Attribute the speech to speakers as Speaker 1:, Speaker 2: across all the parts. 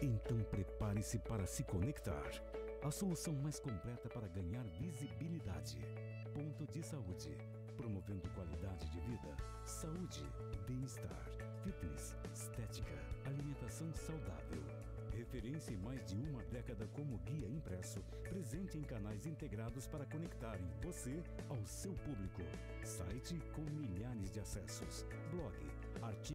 Speaker 1: Então prepare-se para se conectar. A solução mais completa para ganhar visibilidade. Ponto de Saúde. Promovendo qualidade de vida, saúde, bem-estar, fitness, estética, alimentação saudável. Referência em mais de uma década como guia impresso, presente em canais integrados para conectarem você ao seu público. Site com milhares de acessos. Blog, artigo.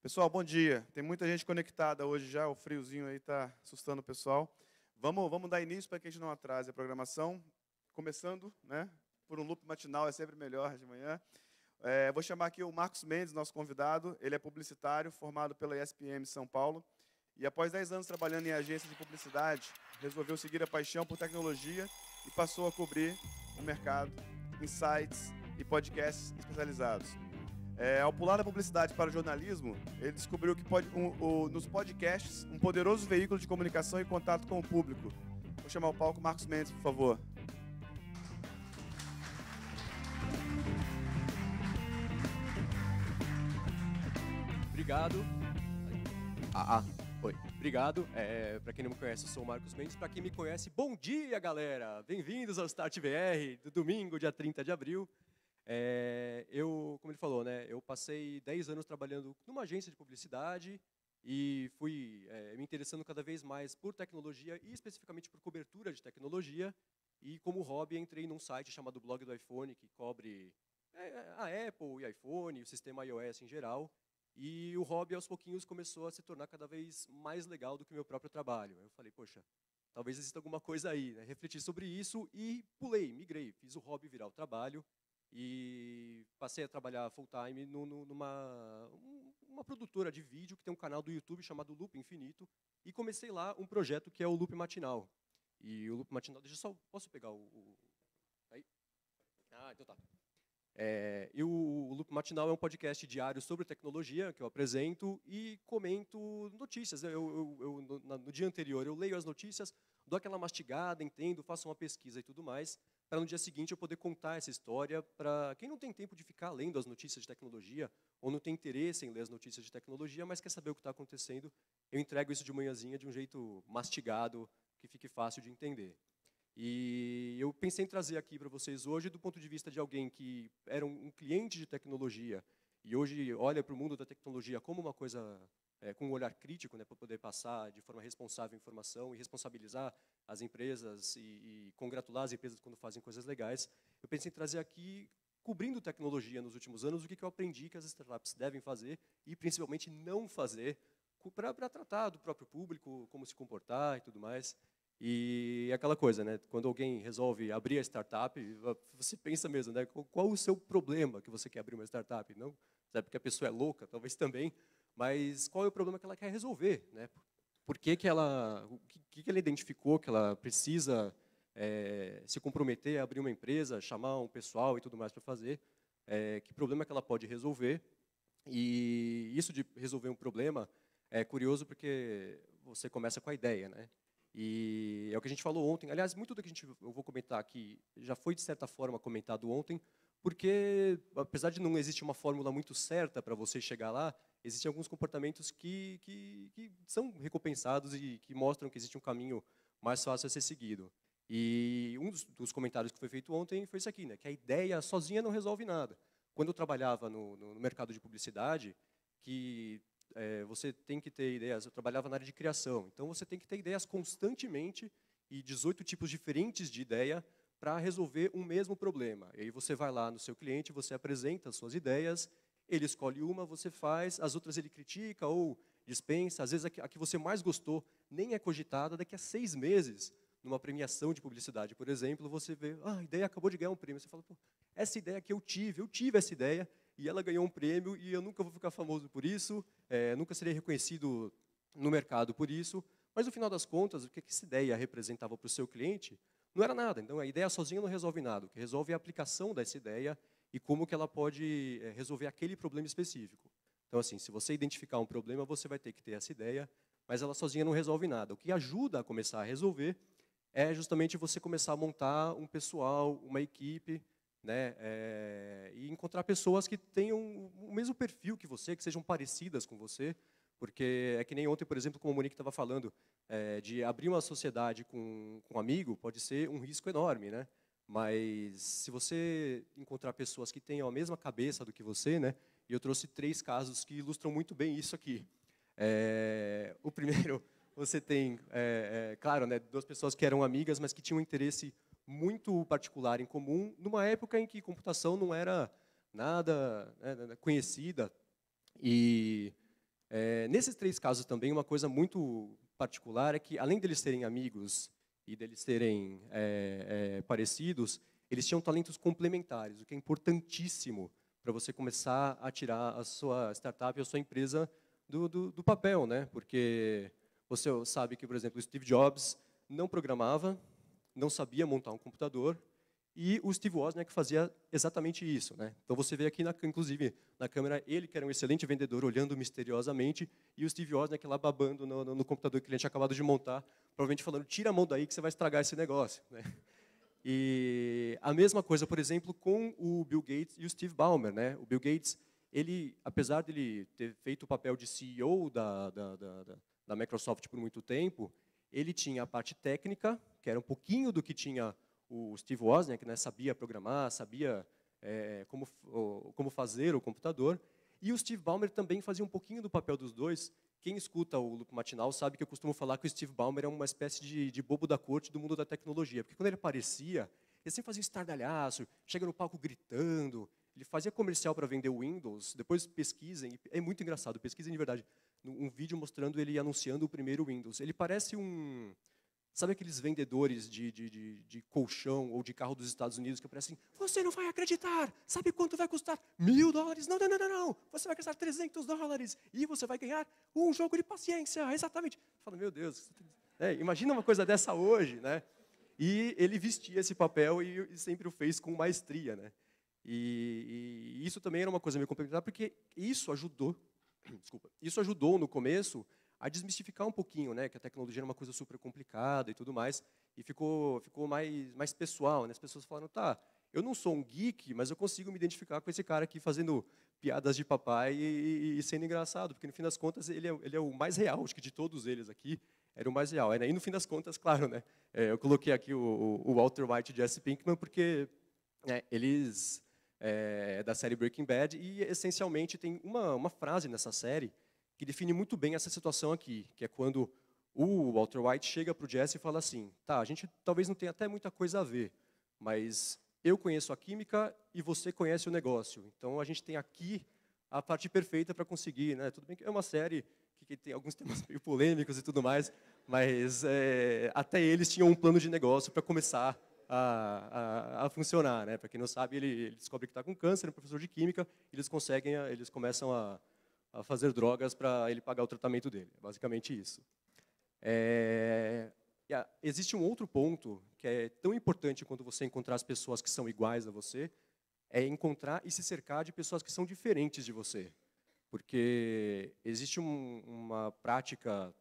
Speaker 2: Pessoal, bom dia. Tem muita gente conectada hoje já, o friozinho aí está assustando o pessoal. Vamos dar início para que a gente não atrase a programação. Começando, né, por um loop matinal, é sempre melhor de manhã. Vou chamar aqui o Marcos Mendes, nosso convidado. Ele é publicitário, formado pela ESPM São Paulo. E após 10 anos trabalhando em agência de publicidade, resolveu seguir a paixão por tecnologia e passou a cobrir o mercado em sites e podcasts especializados. Ao pular da publicidade para o jornalismo, ele descobriu que nos podcasts um poderoso veículo de comunicação e contato com o público. Vou chamar o palco Marcos Mendes, por favor.
Speaker 3: Obrigado. Oi. Obrigado. Para quem não me conhece, eu sou o Marcos Mendes. Para quem me conhece, bom dia, galera! Bem-vindos ao Start VR, do domingo, dia 30 de abril. Como ele falou, né, eu passei 10 anos trabalhando numa agência de publicidade e fui me interessando cada vez mais por tecnologia e especificamente por cobertura de tecnologia. E como hobby, entrei num site chamado Blog do iPhone, que cobre a Apple e iPhone, o sistema iOS em geral. E o hobby, aos pouquinhos, começou a se tornar cada vez mais legal do que o meu próprio trabalho. Eu falei, poxa, talvez exista alguma coisa aí, né? Refleti sobre isso e migrei, fiz o hobby virar o trabalho. E passei a trabalhar full-time numa produtora de vídeo que tem um canal do YouTube chamado Loop Infinito. E comecei lá um projeto que é o Loop Matinal. E o Loop Matinal... Posso pegar Aí? Então tá. E o Loop Matinal é um podcast diário sobre tecnologia que eu apresento e comento notícias. No dia anterior eu leio as notícias, dou aquela mastigada, entendo, faço uma pesquisa e tudo mais, para no dia seguinte eu poder contar essa história para quem não tem tempo de ficar lendo as notícias de tecnologia ou não tem interesse em ler as notícias de tecnologia, mas quer saber o que está acontecendo. Eu entrego isso de manhãzinha de um jeito mastigado, que fique fácil de entender. E eu pensei em trazer aqui para vocês hoje, do ponto de vista de alguém que era um cliente de tecnologia e hoje olha para o mundo da tecnologia como uma coisa com um olhar crítico, né, para poder passar de forma responsável a informação e responsabilizar as empresas e congratular as empresas quando fazem coisas legais. Eu pensei em trazer aqui, cobrindo tecnologia nos últimos anos, o que eu aprendi que as startups devem fazer e, principalmente, não fazer para tratar do próprio público, como se comportar e tudo mais. E aquela coisa, né? Quando alguém resolve abrir a startup, você pensa mesmo, né? Qual o seu problema que você quer abrir uma startup? Não, sabe, porque a pessoa é louca, talvez também, mas qual é o problema que ela quer resolver, né? O que ela identificou que ela precisa se comprometer a abrir uma empresa, chamar um pessoal e tudo mais para fazer? Que problema que ela pode resolver? E isso de resolver um problema é curioso porque você começa com a ideia, né? E é o que a gente falou ontem. Aliás, muito do que eu vou comentar aqui já foi, de certa forma, comentado ontem, porque, apesar de não existir uma fórmula muito certa para você chegar lá, existem alguns comportamentos que são recompensados e que mostram que existe um caminho mais fácil a ser seguido. E um dos comentários que foi feito ontem foi isso aqui, né, que a ideia sozinha não resolve nada. Quando eu trabalhava no mercado de publicidade, você tem que ter ideias. Eu trabalhava na área de criação, então você tem que ter ideias constantemente e 18 tipos diferentes de ideia para resolver um mesmo problema. E aí você vai lá no seu cliente, você apresenta as suas ideias, ele escolhe uma, você faz, as outras ele critica ou dispensa. Às vezes a que você mais gostou nem é cogitada. Daqui a 6 meses, numa premiação de publicidade, por exemplo, você vê, a ideia acabou de ganhar um prêmio. Você fala, pô, essa ideia que eu tive essa ideia, e ela ganhou um prêmio, e eu nunca vou ficar famoso por isso, nunca serei reconhecido no mercado por isso, mas no final das contas, o que essa ideia representava para o seu cliente não era nada. Então, a ideia sozinha não resolve nada. O que resolve é a aplicação dessa ideia e como que ela pode resolver aquele problema específico. Então, assim, se você identificar um problema, você vai ter que ter essa ideia, mas ela sozinha não resolve nada. O que ajuda a começar a resolver é justamente você começar a montar um pessoal, uma equipe, né, e encontrar pessoas que tenham o mesmo perfil que você, que sejam parecidas com você, porque é que nem ontem, por exemplo, como o Monique estava falando, de abrir uma sociedade com um amigo pode ser um risco enorme, né? Mas se você encontrar pessoas que tenham a mesma cabeça do que você, né? E eu trouxe 3 casos que ilustram muito bem isso aqui. O primeiro, você tem, claro, né, 2 pessoas que eram amigas, mas que tinham um interesse muito particular em comum, numa época em que computação não era nada, né, conhecida. E Nesses 3 casos também, uma coisa muito particular é que, além deles serem amigos e deles serem parecidos, eles tinham talentos complementares, o que é importantíssimo para você começar a tirar a sua startup, a sua empresa do papel, né? Porque você sabe que, por exemplo, o Steve Jobs não programava, não sabia montar um computador, e o Steve Wozniak fazia exatamente isso, né? Então você vê aqui, inclusive, na câmera, ele que era um excelente vendedor, olhando misteriosamente, e o Steve Wozniak lá babando no computador que o cliente tinha acabado de montar, provavelmente falando, tira a mão daí que você vai estragar esse negócio, né? E a mesma coisa, por exemplo, com o Bill Gates e o Steve Ballmer, né? O Bill Gates, ele, apesar de ele ter feito o papel de CEO da Microsoft por muito tempo, ele tinha a parte técnica, que era um pouquinho do que tinha o Steve Wozniak, né, sabia programar, sabia como fazer o computador, e o Steve Ballmer também fazia um pouquinho do papel dos dois. Quem escuta o Loop Matinal sabe que eu costumo falar que o Steve Ballmer é uma espécie de bobo da corte do mundo da tecnologia, porque quando ele aparecia, ele sempre fazia um estardalhaço, chega no palco gritando, ele fazia comercial para vender o Windows, depois pesquisem, é muito engraçado, pesquisem de verdade, um vídeo mostrando ele anunciando o primeiro Windows. Ele parece sabe aqueles vendedores de colchão ou de carro dos Estados Unidos que parecem, você não vai acreditar, sabe quanto vai custar? $1.000? Não, não, não, não, não, você vai gastar $300 e você vai ganhar um jogo de paciência, exatamente. Fala, meu Deus, imagina uma coisa dessa hoje, né? E ele vestia esse papel e sempre o fez com maestria, né? E isso também era uma coisa meio complementar, porque isso ajudou, desculpa, isso ajudou no começo a desmistificar um pouquinho, né, que a tecnologia era uma coisa super complicada e tudo mais, e ficou mais pessoal, né? As pessoas falaram, tá, eu não sou um geek, mas eu consigo me identificar com esse cara aqui fazendo piadas de papai e sendo engraçado, porque no fim das contas ele é o mais real, acho que de todos eles aqui, era o mais real. E no fim das contas, claro, né, eu coloquei aqui o Walter White e Jesse Pinkman, porque eles da série Breaking Bad, e essencialmente tem uma frase nessa série que define muito bem essa situação aqui, que é quando o Walter White chega para o Jesse e fala assim, tá, a gente talvez não tenha até muita coisa a ver, mas eu conheço a química e você conhece o negócio, então a gente tem aqui a parte perfeita para conseguir, né? Tudo bem que é uma série que tem alguns temas meio polêmicos e tudo mais, mas até eles tinham um plano de negócio para começar a funcionar, né? Para quem não sabe, ele descobre que está com câncer, é um professor de química, eles começam a fazer drogas para ele pagar o tratamento dele. É basicamente isso. Existe um outro ponto que é tão importante quando você encontrar as pessoas que são iguais a você, é encontrar e se cercar de pessoas que são diferentes de você. Porque existe uma prática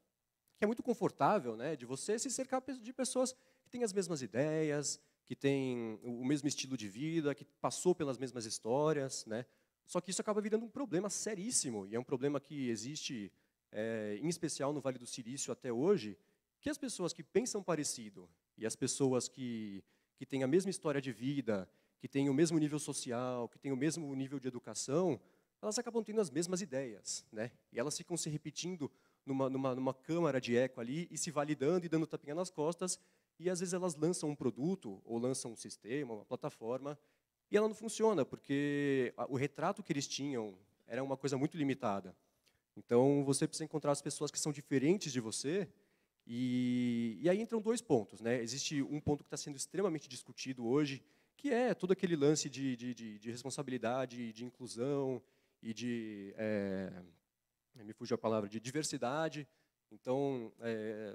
Speaker 3: que é muito confortável, né, de você se cercar de pessoas que têm as mesmas ideias, que têm o mesmo estilo de vida, que passou pelas mesmas histórias, né? Só que isso acaba virando um problema seríssimo, e é um problema que existe, em especial no Vale do Silício até hoje, que as pessoas que pensam parecido e as pessoas que têm a mesma história de vida, que têm o mesmo nível social, que têm o mesmo nível de educação, elas acabam tendo as mesmas ideias, né? E elas ficam se repetindo numa câmara de eco ali e se validando e dando tapinha nas costas, e às vezes elas lançam um produto ou lançam um sistema, uma plataforma, e ela não funciona, porque o retrato que eles tinham era uma coisa muito limitada. Então, você precisa encontrar as pessoas que são diferentes de você, e aí entram 2 pontos, né? Existe um ponto que está sendo extremamente discutido hoje, que é todo aquele lance de responsabilidade, de inclusão e me fugiu a palavra, de diversidade. Então,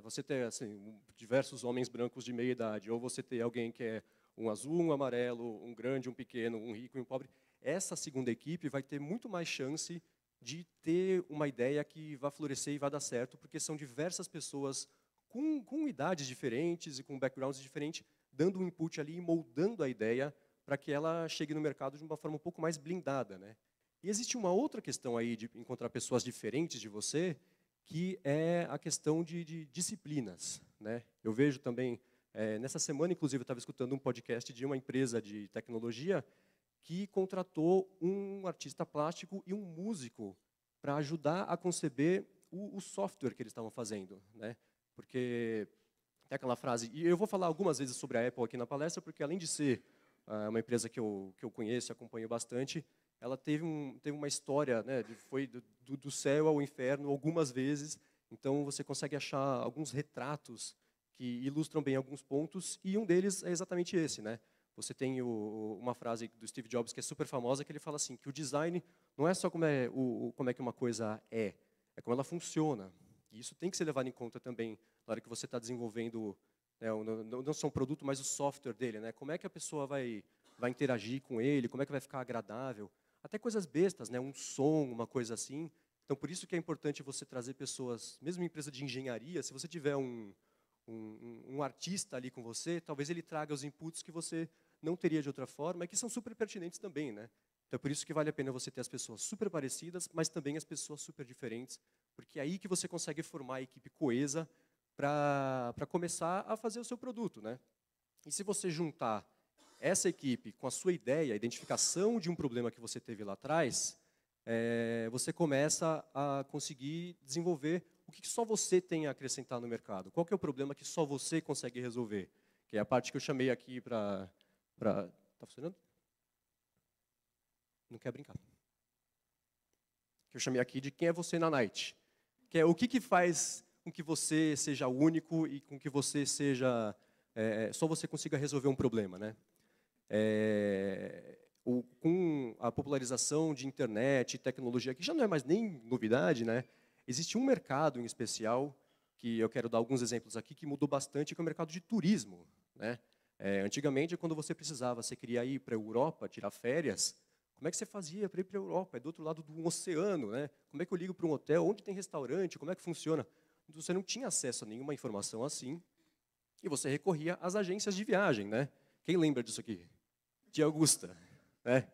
Speaker 3: você ter assim, diversos homens brancos de meia idade, ou você ter alguém que é um azul, um amarelo, um grande, um pequeno, um rico e um pobre, essa segunda equipe vai ter muito mais chance de ter uma ideia que vai florescer e vai dar certo, porque são diversas pessoas com idades diferentes e com backgrounds diferentes, dando um input ali e moldando a ideia para que ela chegue no mercado de uma forma um pouco mais blindada, né? E existe uma outra questão aí de encontrar pessoas diferentes de você, que é a questão de disciplinas, né? Eu vejo também, nessa semana, inclusive, eu estava escutando um podcast de uma empresa de tecnologia que contratou um artista plástico e um músico para ajudar a conceber o software que eles estavam fazendo, né? Porque tem aquela frase, e eu vou falar algumas vezes sobre a Apple aqui na palestra, porque além de ser uma empresa que eu conheço e acompanho bastante, ela teve uma história, né, foi do céu ao inferno algumas vezes. Então, você consegue achar alguns retratos que ilustram bem alguns pontos, e um deles é exatamente esse, né? Você tem uma frase do Steve Jobs que é super famosa, que ele fala assim, que o design não é só como é que uma coisa é como ela funciona. E isso tem que ser levado em conta também na hora que você está desenvolvendo, né, não só um produto, mas o software dele, né? Como é que a pessoa vai interagir com ele, como é que vai ficar agradável. Até coisas bestas, né? Um som, uma coisa assim. Então, por isso que é importante você trazer pessoas, mesmo em empresa de engenharia, se você tiver um artista ali com você, talvez ele traga os inputs que você não teria de outra forma, e que são super pertinentes também, né? Então, é por isso que vale a pena você ter as pessoas super parecidas, mas também as pessoas super diferentes, porque é aí que você consegue formar a equipe coesa para começar a fazer o seu produto, né? E se você juntar essa equipe com a sua ideia, a identificação de um problema que você teve lá atrás, você começa a conseguir desenvolver o que só você tem a acrescentar no mercado. Qual que é o problema que só você consegue resolver? Que é a parte que eu chamei aqui para... Tá funcionando? Não quer brincar. Que eu chamei aqui de quem é você na Night. Que é o que faz com que você seja único e com que você seja... só você consiga resolver um problema, né? Com a popularização de internet e tecnologia, que já não é mais nem novidade, né? Existe um mercado em especial, que eu quero dar alguns exemplos aqui, que mudou bastante, que é o mercado de turismo, né? Antigamente, quando você precisava, você queria ir para a Europa, tirar férias, como é que você fazia para ir para a Europa? É do outro lado do oceano, né? Como é que eu ligo para um hotel? Onde tem restaurante? Como é que funciona? Você não tinha acesso a nenhuma informação assim, e você recorria às agências de viagem, né? Quem lembra disso aqui? Tia Augusta, né?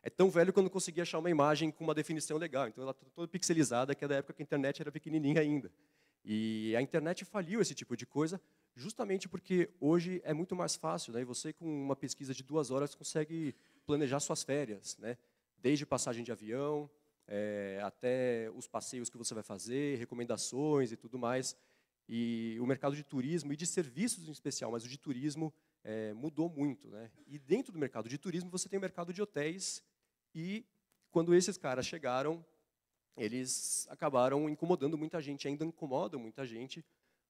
Speaker 3: É tão velho que eu não conseguia achar uma imagem com uma definição legal. Então, ela está toda pixelizada, que é da época que a internet era pequenininha ainda. E a internet faliu esse tipo de coisa, justamente porque hoje é muito mais fácil, né? E você, com uma pesquisa de 2 horas, consegue planejar suas férias, né? Desde passagem de avião, até os passeios que você vai fazer, recomendações e tudo mais. E o mercado de turismo e de serviços em especial, mas o de turismo mudou muito, né? E dentro do mercado de turismo você tem o mercado de hotéis, e quando esses caras chegaram, eles acabaram incomodando muita gente, ainda incomodam muita gente,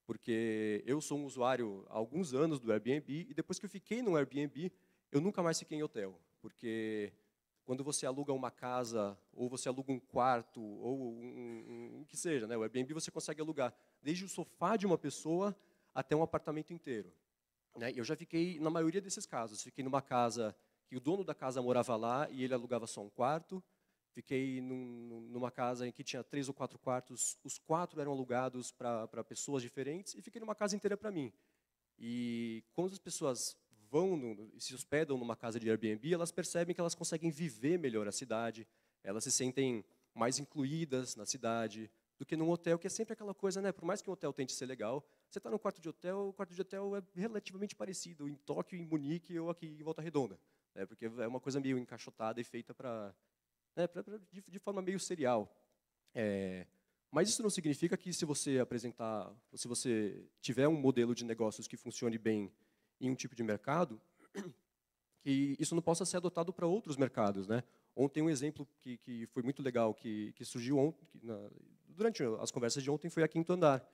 Speaker 3: porque eu sou um usuário há alguns anos do Airbnb, e depois que eu fiquei no Airbnb, eu nunca mais fiquei em hotel, porque quando você aluga uma casa, ou você aluga um quarto, ou o que seja, né? O Airbnb você consegue alugar desde o sofá de uma pessoa até um apartamento inteiro. Eu já fiquei, na maioria desses casos, fiquei numa casa que o dono da casa morava lá e ele alugava só um quarto. Fiquei numa casa em que tinha 3 ou 4 quartos, os 4 eram alugados para pessoas diferentes, e fiquei numa casa inteira para mim. E quando as pessoas se hospedam numa casa de Airbnb, elas percebem que elas conseguem viver melhor a cidade, elas se sentem mais incluídas na cidade, do que num hotel, que é sempre aquela coisa, né? Por mais que um hotel tente ser legal, você está no quarto de hotel, o quarto de hotel é relativamente parecido em Tóquio, em Munique ou aqui em Volta Redonda, né? Porque é uma coisa meio encaixotada e feita de forma meio serial. Mas isso não significa que se você tiver um modelo de negócios que funcione bem em um tipo de mercado, que isso não possa ser adotado para outros mercados, né? Ontem um exemplo que foi muito legal, que surgiu ontem, durante as conversas de ontem, foi a Quinto Andar,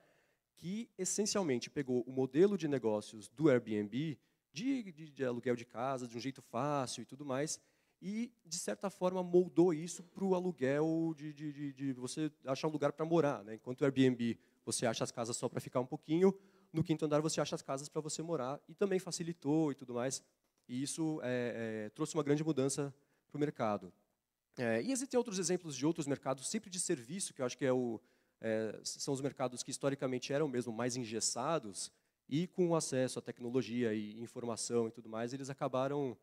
Speaker 3: que essencialmente pegou o modelo de negócios do Airbnb, de aluguel de casa, de um jeito fácil e tudo mais, e, de certa forma, moldou isso para o aluguel de você achar um lugar para morar, né? Enquanto o Airbnb você acha as casas só para ficar um pouquinho, no Quinto Andar você acha as casas para você morar, e também facilitou e tudo mais. E isso trouxe uma grande mudança para o mercado. E existem outros exemplos de outros mercados, sempre de serviço, que eu acho que são os mercados que historicamente eram mesmo mais engessados, e com acesso à tecnologia e informação e tudo mais, eles acabaram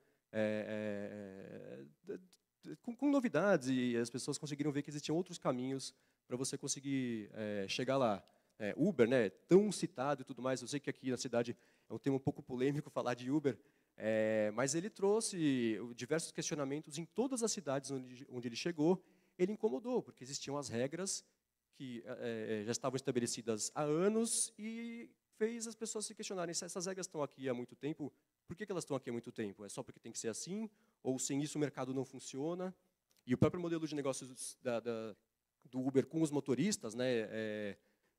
Speaker 3: com novidades, e as pessoas conseguiram ver que existiam outros caminhos para você conseguir chegar lá. Uber, né, tão citado e tudo mais, eu sei que aqui na cidade é um tema um pouco polêmico falar de Uber, mas ele trouxe diversos questionamentos em todas as cidades onde ele chegou. Ele incomodou, porque existiam as regras que já estavam estabelecidas há anos, e fez as pessoas se questionarem se essas regras estão aqui há muito tempo, por que elas estão aqui há muito tempo? É só porque tem que ser assim? Ou sem isso o mercado não funciona? E o próprio modelo de negócios do Uber com os motoristas, né,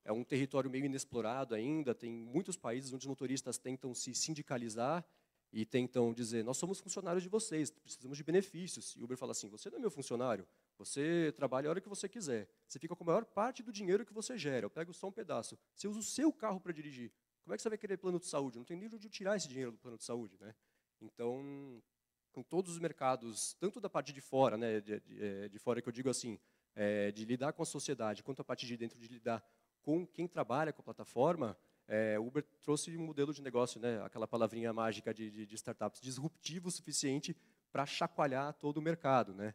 Speaker 3: é um território meio inexplorado ainda. Tem muitos países onde os motoristas tentam se sindicalizar e tentam dizer, nós somos funcionários de vocês, precisamos de benefícios. E o Uber fala assim, você não é meu funcionário, você trabalha a hora que você quiser, você fica com a maior parte do dinheiro que você gera, eu pego só um pedaço. Você usa o seu carro para dirigir, como é que você vai querer plano de saúde? Não tem nem onde tirar esse dinheiro do plano de saúde, né? Então, em todos os mercados, tanto da parte de fora, né, de fora que eu digo assim, de lidar com a sociedade, quanto a parte de dentro de lidar com quem trabalha com a plataforma, o Uber trouxe um modelo de negócio, né, aquela palavrinha mágica de startups, disruptivo o suficiente para chacoalhar todo o mercado, né?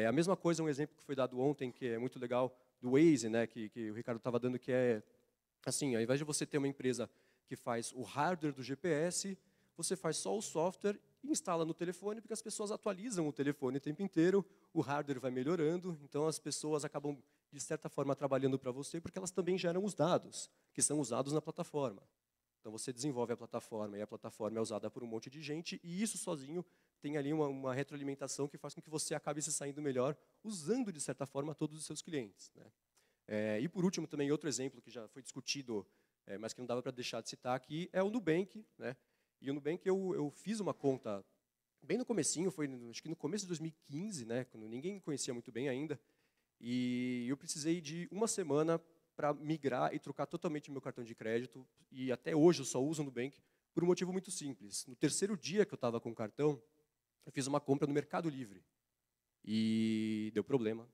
Speaker 3: A mesma coisa, um exemplo que foi dado ontem, que é muito legal, do Waze, né, que o Ricardo estava dando, que é, assim, ao invés de você ter uma empresa que faz o hardware do GPS, você faz só o software e instala no telefone, porque as pessoas atualizam o telefone o tempo inteiro, o hardware vai melhorando, então as pessoas acabam, de certa forma, trabalhando para você, porque elas também geram os dados, que são usados na plataforma. Então, você desenvolve a plataforma, e a plataforma é usada por um monte de gente, e isso sozinho tem ali uma retroalimentação que faz com que você acabe se saindo melhor, usando, de certa forma, todos os seus clientes, né? E, por último, também outro exemplo que já foi discutido, mas que não dava para deixar de citar aqui, é o Nubank, né? E o Nubank, eu fiz uma conta bem no comecinho, acho que no começo de 2015, né, quando ninguém conhecia muito bem ainda, e eu precisei de uma semana para migrar e trocar totalmente meu cartão de crédito, e até hoje eu só uso o Nubank por um motivo muito simples. No terceiro dia que eu estava com o cartão, eu fiz uma compra no Mercado Livre, e deu problema.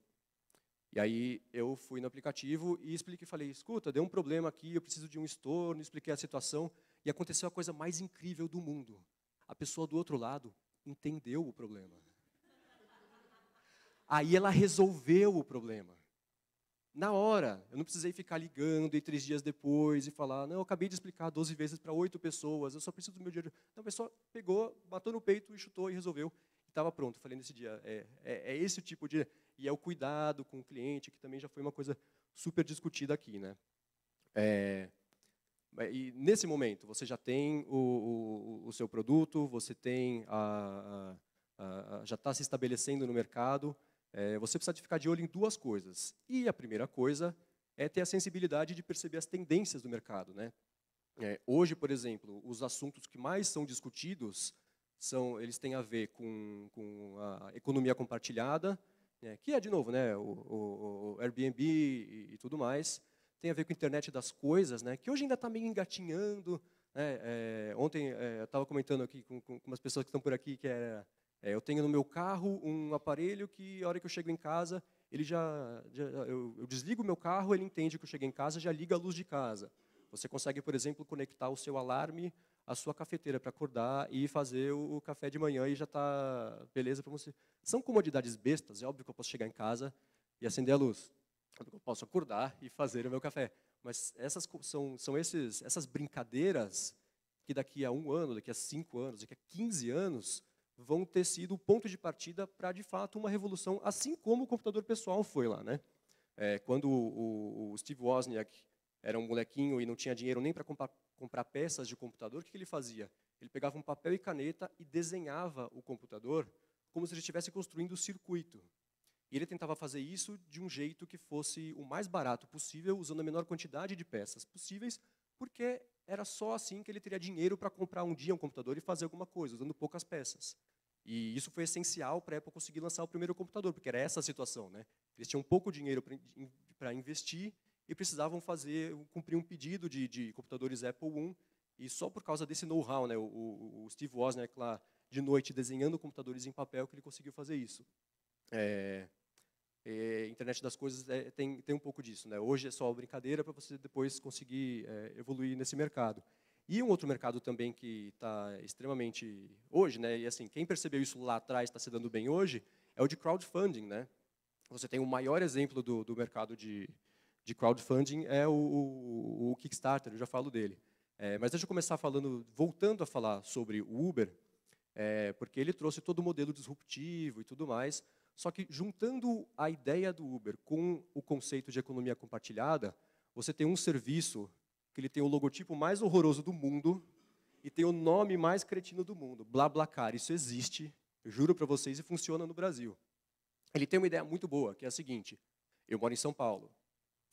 Speaker 3: E aí eu fui no aplicativo e expliquei, falei, escuta, deu um problema aqui, eu preciso de um estorno, expliquei a situação, e aconteceu a coisa mais incrível do mundo. A pessoa do outro lado entendeu o problema. Aí ela resolveu o problema. Na hora, eu não precisei ficar ligando e 3 dias depois e falar, não, eu acabei de explicar 12 vezes para 8 pessoas, eu só preciso do meu dinheiro. Não, a pessoa pegou, bateu no peito e chutou e resolveu. E estava pronto. Falei nesse dia, é esse o tipo de... E é o cuidado com o cliente, que também já foi uma coisa super discutida aqui, né? E nesse momento, você já tem o seu produto, você tem já está se estabelecendo no mercado, você precisa de ficar de olho em 2 coisas. E a primeira coisa é ter a sensibilidade de perceber as tendências do mercado, né? Hoje, por exemplo, os assuntos que mais são discutidos, eles têm a ver com a economia compartilhada, que é, de novo, né, o Airbnb e tudo mais. Tem a ver com a internet das coisas, né, que hoje ainda está meio engatinhando, né? Ontem eu estava comentando aqui com umas pessoas que estão por aqui, que eu tenho no meu carro um aparelho que, a hora que eu chego em casa, eu desligo o meu carro, ele entende que eu cheguei em casa, já liga a luz de casa. Você consegue, por exemplo, conectar o seu alarme à sua cafeteira para acordar e fazer o café de manhã e já está beleza para você. São comodidades bestas, é óbvio que eu posso chegar em casa e acender a luz. Eu posso acordar e fazer o meu café. Mas essas brincadeiras que daqui a 1 ano, daqui a 5 anos, daqui a 15 anos, vão ter sido o ponto de partida para, de fato, uma revolução, assim como o computador pessoal foi lá, né? Quando o Steve Wozniak era um molequinho e não tinha dinheiro nem para comprar peças de computador, o que ele fazia? Ele pegava um papel e caneta e desenhava o computador como se ele estivesse construindo o circuito. E ele tentava fazer isso de um jeito que fosse o mais barato possível, usando a menor quantidade de peças possíveis, porque era só assim que ele teria dinheiro para comprar um dia um computador e fazer alguma coisa, usando poucas peças. E isso foi essencial para a Apple conseguir lançar o primeiro computador, porque era essa a situação, né? Eles tinham pouco dinheiro para investir e precisavam cumprir um pedido de computadores Apple I, e só por causa desse know-how, né, o Steve Wozniak lá de noite desenhando computadores em papel, que ele conseguiu fazer isso. Internet das coisas tem um pouco disso, né? Hoje é só brincadeira para você depois conseguir evoluir nesse mercado. E um outro mercado também que está extremamente hoje, né? E assim, quem percebeu isso lá atrás está se dando bem hoje, é o de crowdfunding, né? Você tem o maior exemplo do mercado de crowdfunding é o Kickstarter, eu já falo dele. Mas deixa eu começar voltando a falar sobre o Uber, porque ele trouxe todo o modelo disruptivo e tudo mais, só que juntando a ideia do Uber com o conceito de economia compartilhada, você tem um serviço que ele tem o logotipo mais horroroso do mundo e tem o nome mais cretino do mundo, BlaBlaCar. Isso existe, eu juro para vocês, e funciona no Brasil. ele tem uma ideia muito boa, que é a seguinte: eu moro em São Paulo,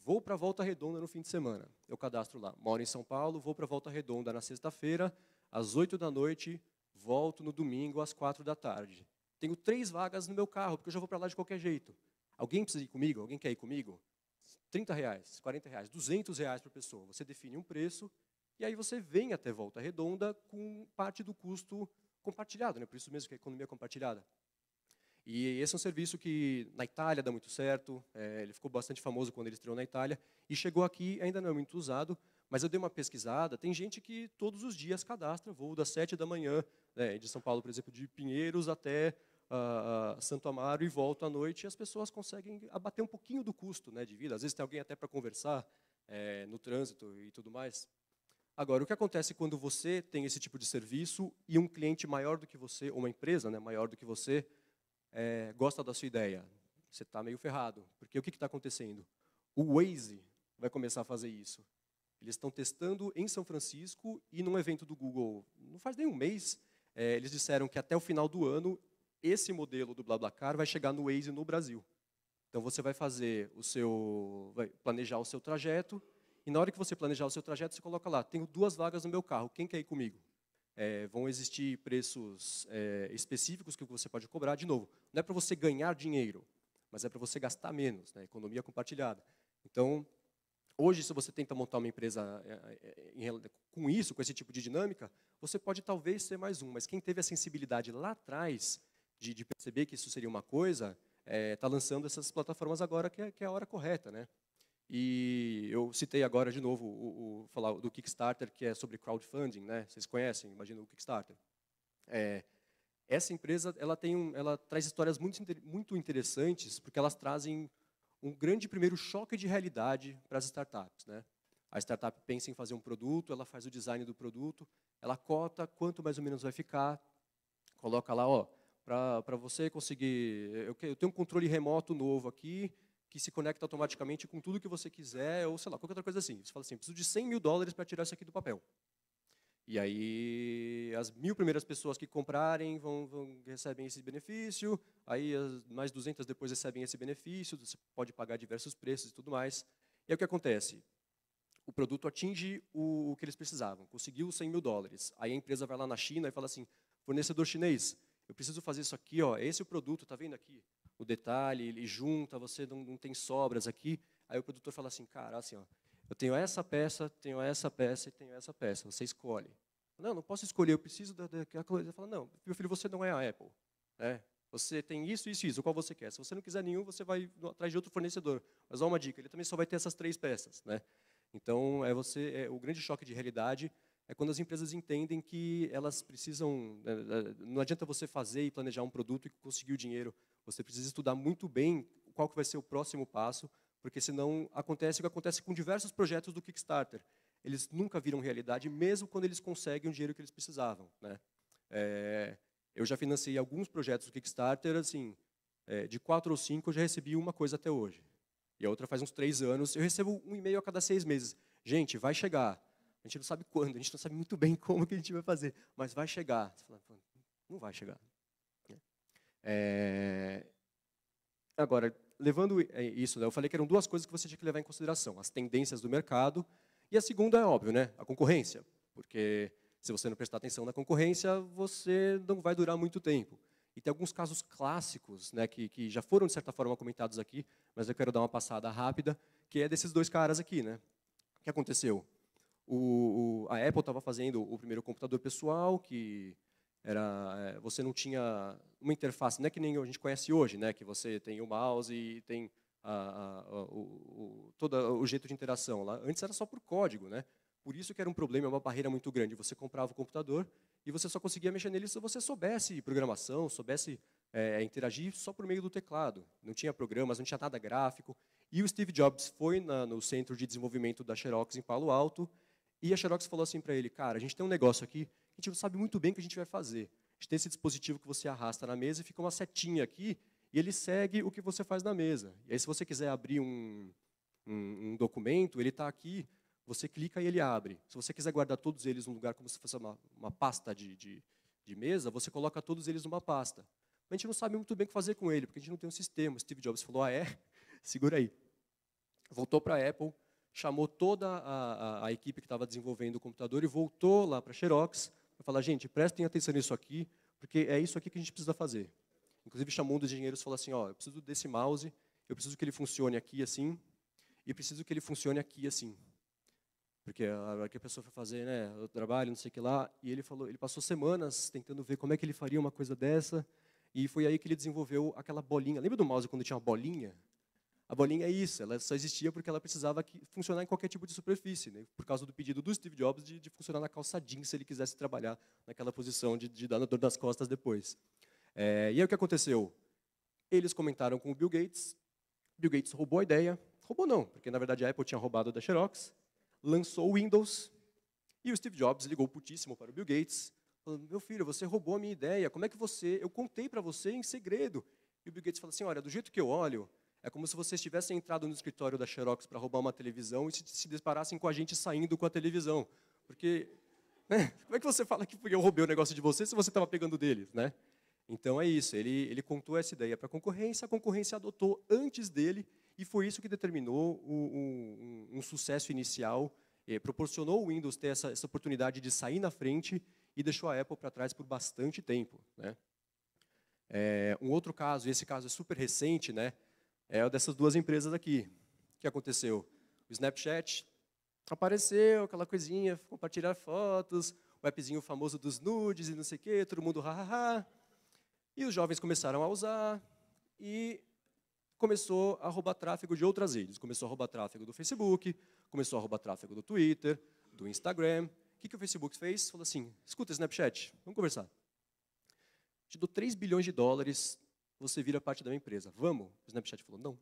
Speaker 3: vou para Volta Redonda no fim de semana. Eu cadastro lá, moro em São Paulo, vou para Volta Redonda na sexta-feira, às 8 da noite, volto no domingo às 4 da tarde. Tenho 3 vagas no meu carro, porque eu já vou para lá de qualquer jeito. Alguém precisa ir comigo? Alguém quer ir comigo? R$30, R$40, R$200 por pessoa. Você define um preço e aí você vem até Volta Redonda com parte do custo compartilhado, né? Por isso mesmo que é economia compartilhada. E esse é um serviço que na Itália dá muito certo, ele ficou bastante famoso quando ele estreou na Itália, e chegou aqui, ainda não é muito usado, mas eu dei uma pesquisada, tem gente que todos os dias cadastra voo das 7 da manhã, né, de São Paulo, por exemplo, de Pinheiros até Santo Amaro e volta à noite, e as pessoas conseguem abater um pouquinho do custo, né, de vida. Às vezes tem alguém até para conversar no trânsito e tudo mais. Agora, o que acontece quando você tem esse tipo de serviço e um cliente maior do que você, ou uma empresa, né, maior do que você, gosta da sua ideia? Você está meio ferrado, porque o que está acontecendo? O Waze vai começar a fazer isso. Eles estão testando em São Francisco e num evento do Google, não faz nem um mês, eles disseram que até o final do ano, esse modelo do BlaBlaCar vai chegar no Waze no Brasil. Então você vai vai planejar o seu trajeto, e na hora que você planejar o seu trajeto, você coloca lá, tenho 2 vagas no meu carro, quem quer ir comigo? Vão existir preços específicos que você pode cobrar. De novo, não é para você ganhar dinheiro, mas é para você gastar menos, né? Economia compartilhada. Então, hoje, se você tenta montar uma empresa com isso, com esse tipo de dinâmica, você pode talvez ser mais um, mas quem teve a sensibilidade lá atrás de perceber que isso seria uma coisa, está lançando essas plataformas agora, que é a hora correta, né? E eu citei agora de novo falar do Kickstarter, que é sobre crowdfunding, né? Vocês conhecem, imagino o Kickstarter. Essa empresa, ela traz histórias muito interessantes, porque elas trazem um grande primeiro choque de realidade para as startups, né? A startup pensa em fazer um produto, ela faz o design do produto, ela cota quanto mais ou menos vai ficar, coloca lá, ó, para você conseguir, eu tenho um controle remoto novo aqui, que se conecta automaticamente com tudo que você quiser, ou sei lá, qualquer outra coisa assim. Você fala assim, preciso de $100.000 para tirar isso aqui do papel. E aí, as 1.000 primeiras pessoas que comprarem recebem esse benefício, aí as mais 200 depois recebem esse benefício, você pode pagar diversos preços e tudo mais. E aí o que acontece? O produto atinge o que eles precisavam, conseguiu $100.000. Aí a empresa vai lá na China e fala assim, fornecedor chinês, eu preciso fazer isso aqui, ó, esse é o produto, está vendo aqui? O detalhe, ele junta, você não tem sobras aqui. Aí o produtor fala assim, cara, assim, ó, eu tenho essa peça e tenho essa peça, você escolhe. Não posso escolher, eu preciso daquela coisa. Ele fala, não, meu filho, você não é a Apple. Né? Você tem isso, isso e isso, qual você quer. Se você não quiser nenhum, você vai atrás de outro fornecedor. Mas, ó, uma dica, ele também só vai ter essas 3 peças. Né? Então, o grande choque de realidade é quando as empresas entendem que elas precisam, não adianta você fazer e planejar um produto e conseguir o dinheiro. Você precisa estudar muito bem qual que vai ser o próximo passo, porque senão acontece o que acontece com diversos projetos do Kickstarter. Eles nunca viram realidade, mesmo quando eles conseguem o dinheiro que eles precisavam. Né? Eu já financiei alguns projetos do Kickstarter, assim, de 4 ou 5 eu já recebi uma coisa até hoje. E a outra faz uns 3 anos. Eu recebo um e-mail a cada 6 meses. Gente, vai chegar. A gente não sabe quando, a gente não sabe muito bem como que a gente vai fazer, mas vai chegar. Você fala, não vai chegar. Agora, levando isso, né, eu falei que eram 2 coisas que você tinha que levar em consideração. As tendências do mercado e a segunda é óbvio, né, a concorrência. Porque se você não prestar atenção na concorrência, você não vai durar muito tempo. E tem alguns casos clássicos, né, que já foram, de certa forma, comentados aqui, mas eu quero dar uma passada rápida, que é desses 2 caras aqui. Né? O que aconteceu? A Apple estava fazendo o primeiro computador pessoal, que você não tinha uma interface, não é que nem a gente conhece hoje, né, que você tem o mouse e tem todo o jeito de interação. Lá, antes era só por código. Né? Por isso que era um problema, uma barreira muito grande. Você comprava o computador e você só conseguia mexer nele se você soubesse programação, soubesse interagir só por meio do teclado. Não tinha programas, não tinha nada gráfico. E o Steve Jobs foi no centro de desenvolvimento da Xerox em Palo Alto, e a Xerox falou assim para ele, cara, a gente tem um negócio aqui, a gente não sabe muito bem o que a gente vai fazer. A gente tem esse dispositivo que você arrasta na mesa e fica uma setinha aqui, e ele segue o que você faz na mesa. E aí, se você quiser abrir um documento, ele está aqui, você clica e ele abre. Se você quiser guardar todos eles num lugar como se fosse uma pasta de mesa, você coloca todos eles numa pasta. mas a gente não sabe muito bem o que fazer com ele, porque a gente não tem um sistema. O Steve Jobs falou, segura aí. Voltou para a Apple, chamou toda a equipe que estava desenvolvendo o computador e voltou lá para a Xerox para falar, gente, prestem atenção nisso aqui, porque é isso aqui que a gente precisa fazer. Inclusive, chamou um dos engenheiros e falou assim, eu preciso desse mouse, eu preciso que ele funcione aqui assim, e preciso que ele funcione aqui assim. Porque a hora que a pessoa foi fazer, né, o trabalho, não sei o que lá, e ele passou semanas tentando ver como é que ele faria uma coisa dessa, e foi aí que ele desenvolveu aquela bolinha. Lembra do mouse quando tinha uma bolinha? A bolinha é isso, ela só existia porque ela precisava funcionar em qualquer tipo de superfície, né? Por causa do pedido do Steve Jobs de funcionar na calça jeans, se ele quisesse trabalhar naquela posição de dar na dor das costas depois. E aí o que aconteceu? Eles comentaram com o Bill Gates roubou a ideia, roubou não, porque na verdade a Apple tinha roubado da Xerox, lançou o Windows, e o Steve Jobs ligou putíssimo para o Bill Gates, falando, meu filho, você roubou a minha ideia, como é que eu contei para você em segredo. E o Bill Gates falou assim, olha, do jeito que eu olho, é como se vocês tivessem entrado no escritório da Xerox para roubar uma televisão e se deparassem com a gente saindo com a televisão. Porque, né, como é que você fala que eu roubei o negócio de você se você estava pegando deles, né? Então é isso, ele contou essa ideia para a concorrência adotou antes dele, e foi isso que determinou um sucesso inicial, proporcionou o Windows ter essa oportunidade de sair na frente e deixou a Apple para trás por bastante tempo, né? Um outro caso, e esse caso é super recente, né? É o dessas duas empresas aqui. O que aconteceu? O Snapchat apareceu, aquela coisinha, compartilhar fotos, o appzinho famoso dos nudes e não sei o quê, todo mundo ha. E os jovens começaram a usar e começou a roubar tráfego de outras redes. Começou a roubar tráfego do Facebook, começou a roubar tráfego do Twitter, do Instagram. O que o Facebook fez? Falou assim, escuta, Snapchat, vamos conversar. Te dou 3 bilhões de dólares, você vira parte da minha empresa. Vamos? O Snapchat falou, não.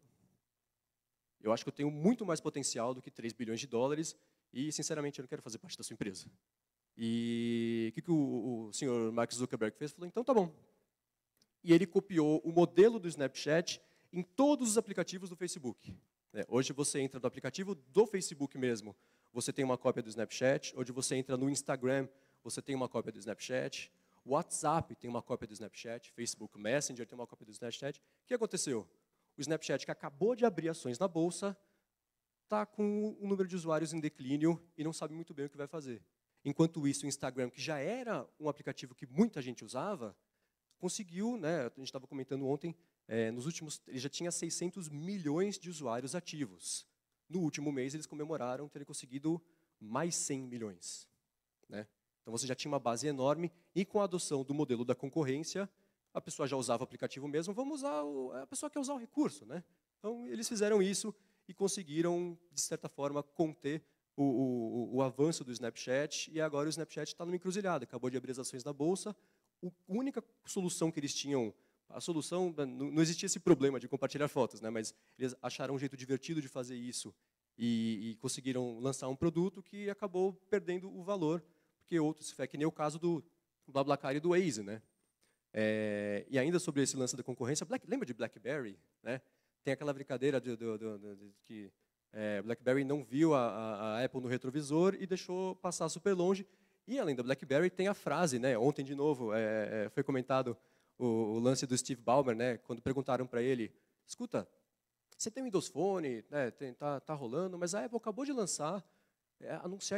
Speaker 3: Eu acho que eu tenho muito mais potencial do que 3 bilhões de dólares e, sinceramente, eu não quero fazer parte da sua empresa. E o que o senhor Mark Zuckerberg fez? Falou, então tá bom. E ele copiou o modelo do Snapchat em todos os aplicativos do Facebook. Hoje você entra no aplicativo do Facebook mesmo, você tem uma cópia do Snapchat. Hoje você entra no Instagram, você tem uma cópia do Snapchat. O WhatsApp tem uma cópia do Snapchat, Facebook Messenger tem uma cópia do Snapchat. O que aconteceu? O Snapchat, que acabou de abrir ações na bolsa, está com um número de usuários em declínio e não sabe muito bem o que vai fazer. Enquanto isso, o Instagram, que já era um aplicativo que muita gente usava, conseguiu, né, a gente estava comentando ontem, ele já tinha 600 milhões de usuários ativos. No último mês, eles comemoraram terem conseguido mais 100 milhões. Né? Então, você já tinha uma base enorme, e com a adoção do modelo da concorrência, a pessoa já usava o aplicativo mesmo, vamos usar a pessoa quer usar o recurso. Né? Então, eles fizeram isso e conseguiram, de certa forma, conter o avanço do Snapchat, e agora o Snapchat está numa encruzilhada, acabou de abrir as ações da Bolsa. A única solução que eles tinham, a solução, não existia esse problema de compartilhar fotos, né? Mas eles acharam um jeito divertido de fazer isso e conseguiram lançar um produto que acabou perdendo o valor, porque outros, que nem o caso do BlaBlaCar e do Waze, né? E ainda sobre esse lance da concorrência, lembra de BlackBerry? Né? Tem aquela brincadeira de que BlackBerry não viu a Apple no retrovisor e deixou passar super longe. E, além da BlackBerry, tem a frase, né? Ontem, de novo, foi comentado o lance do Steve Ballmer, né? Quando perguntaram para ele, escuta, você tem Windows Phone, né? tá rolando, mas a Apple acabou de anunciar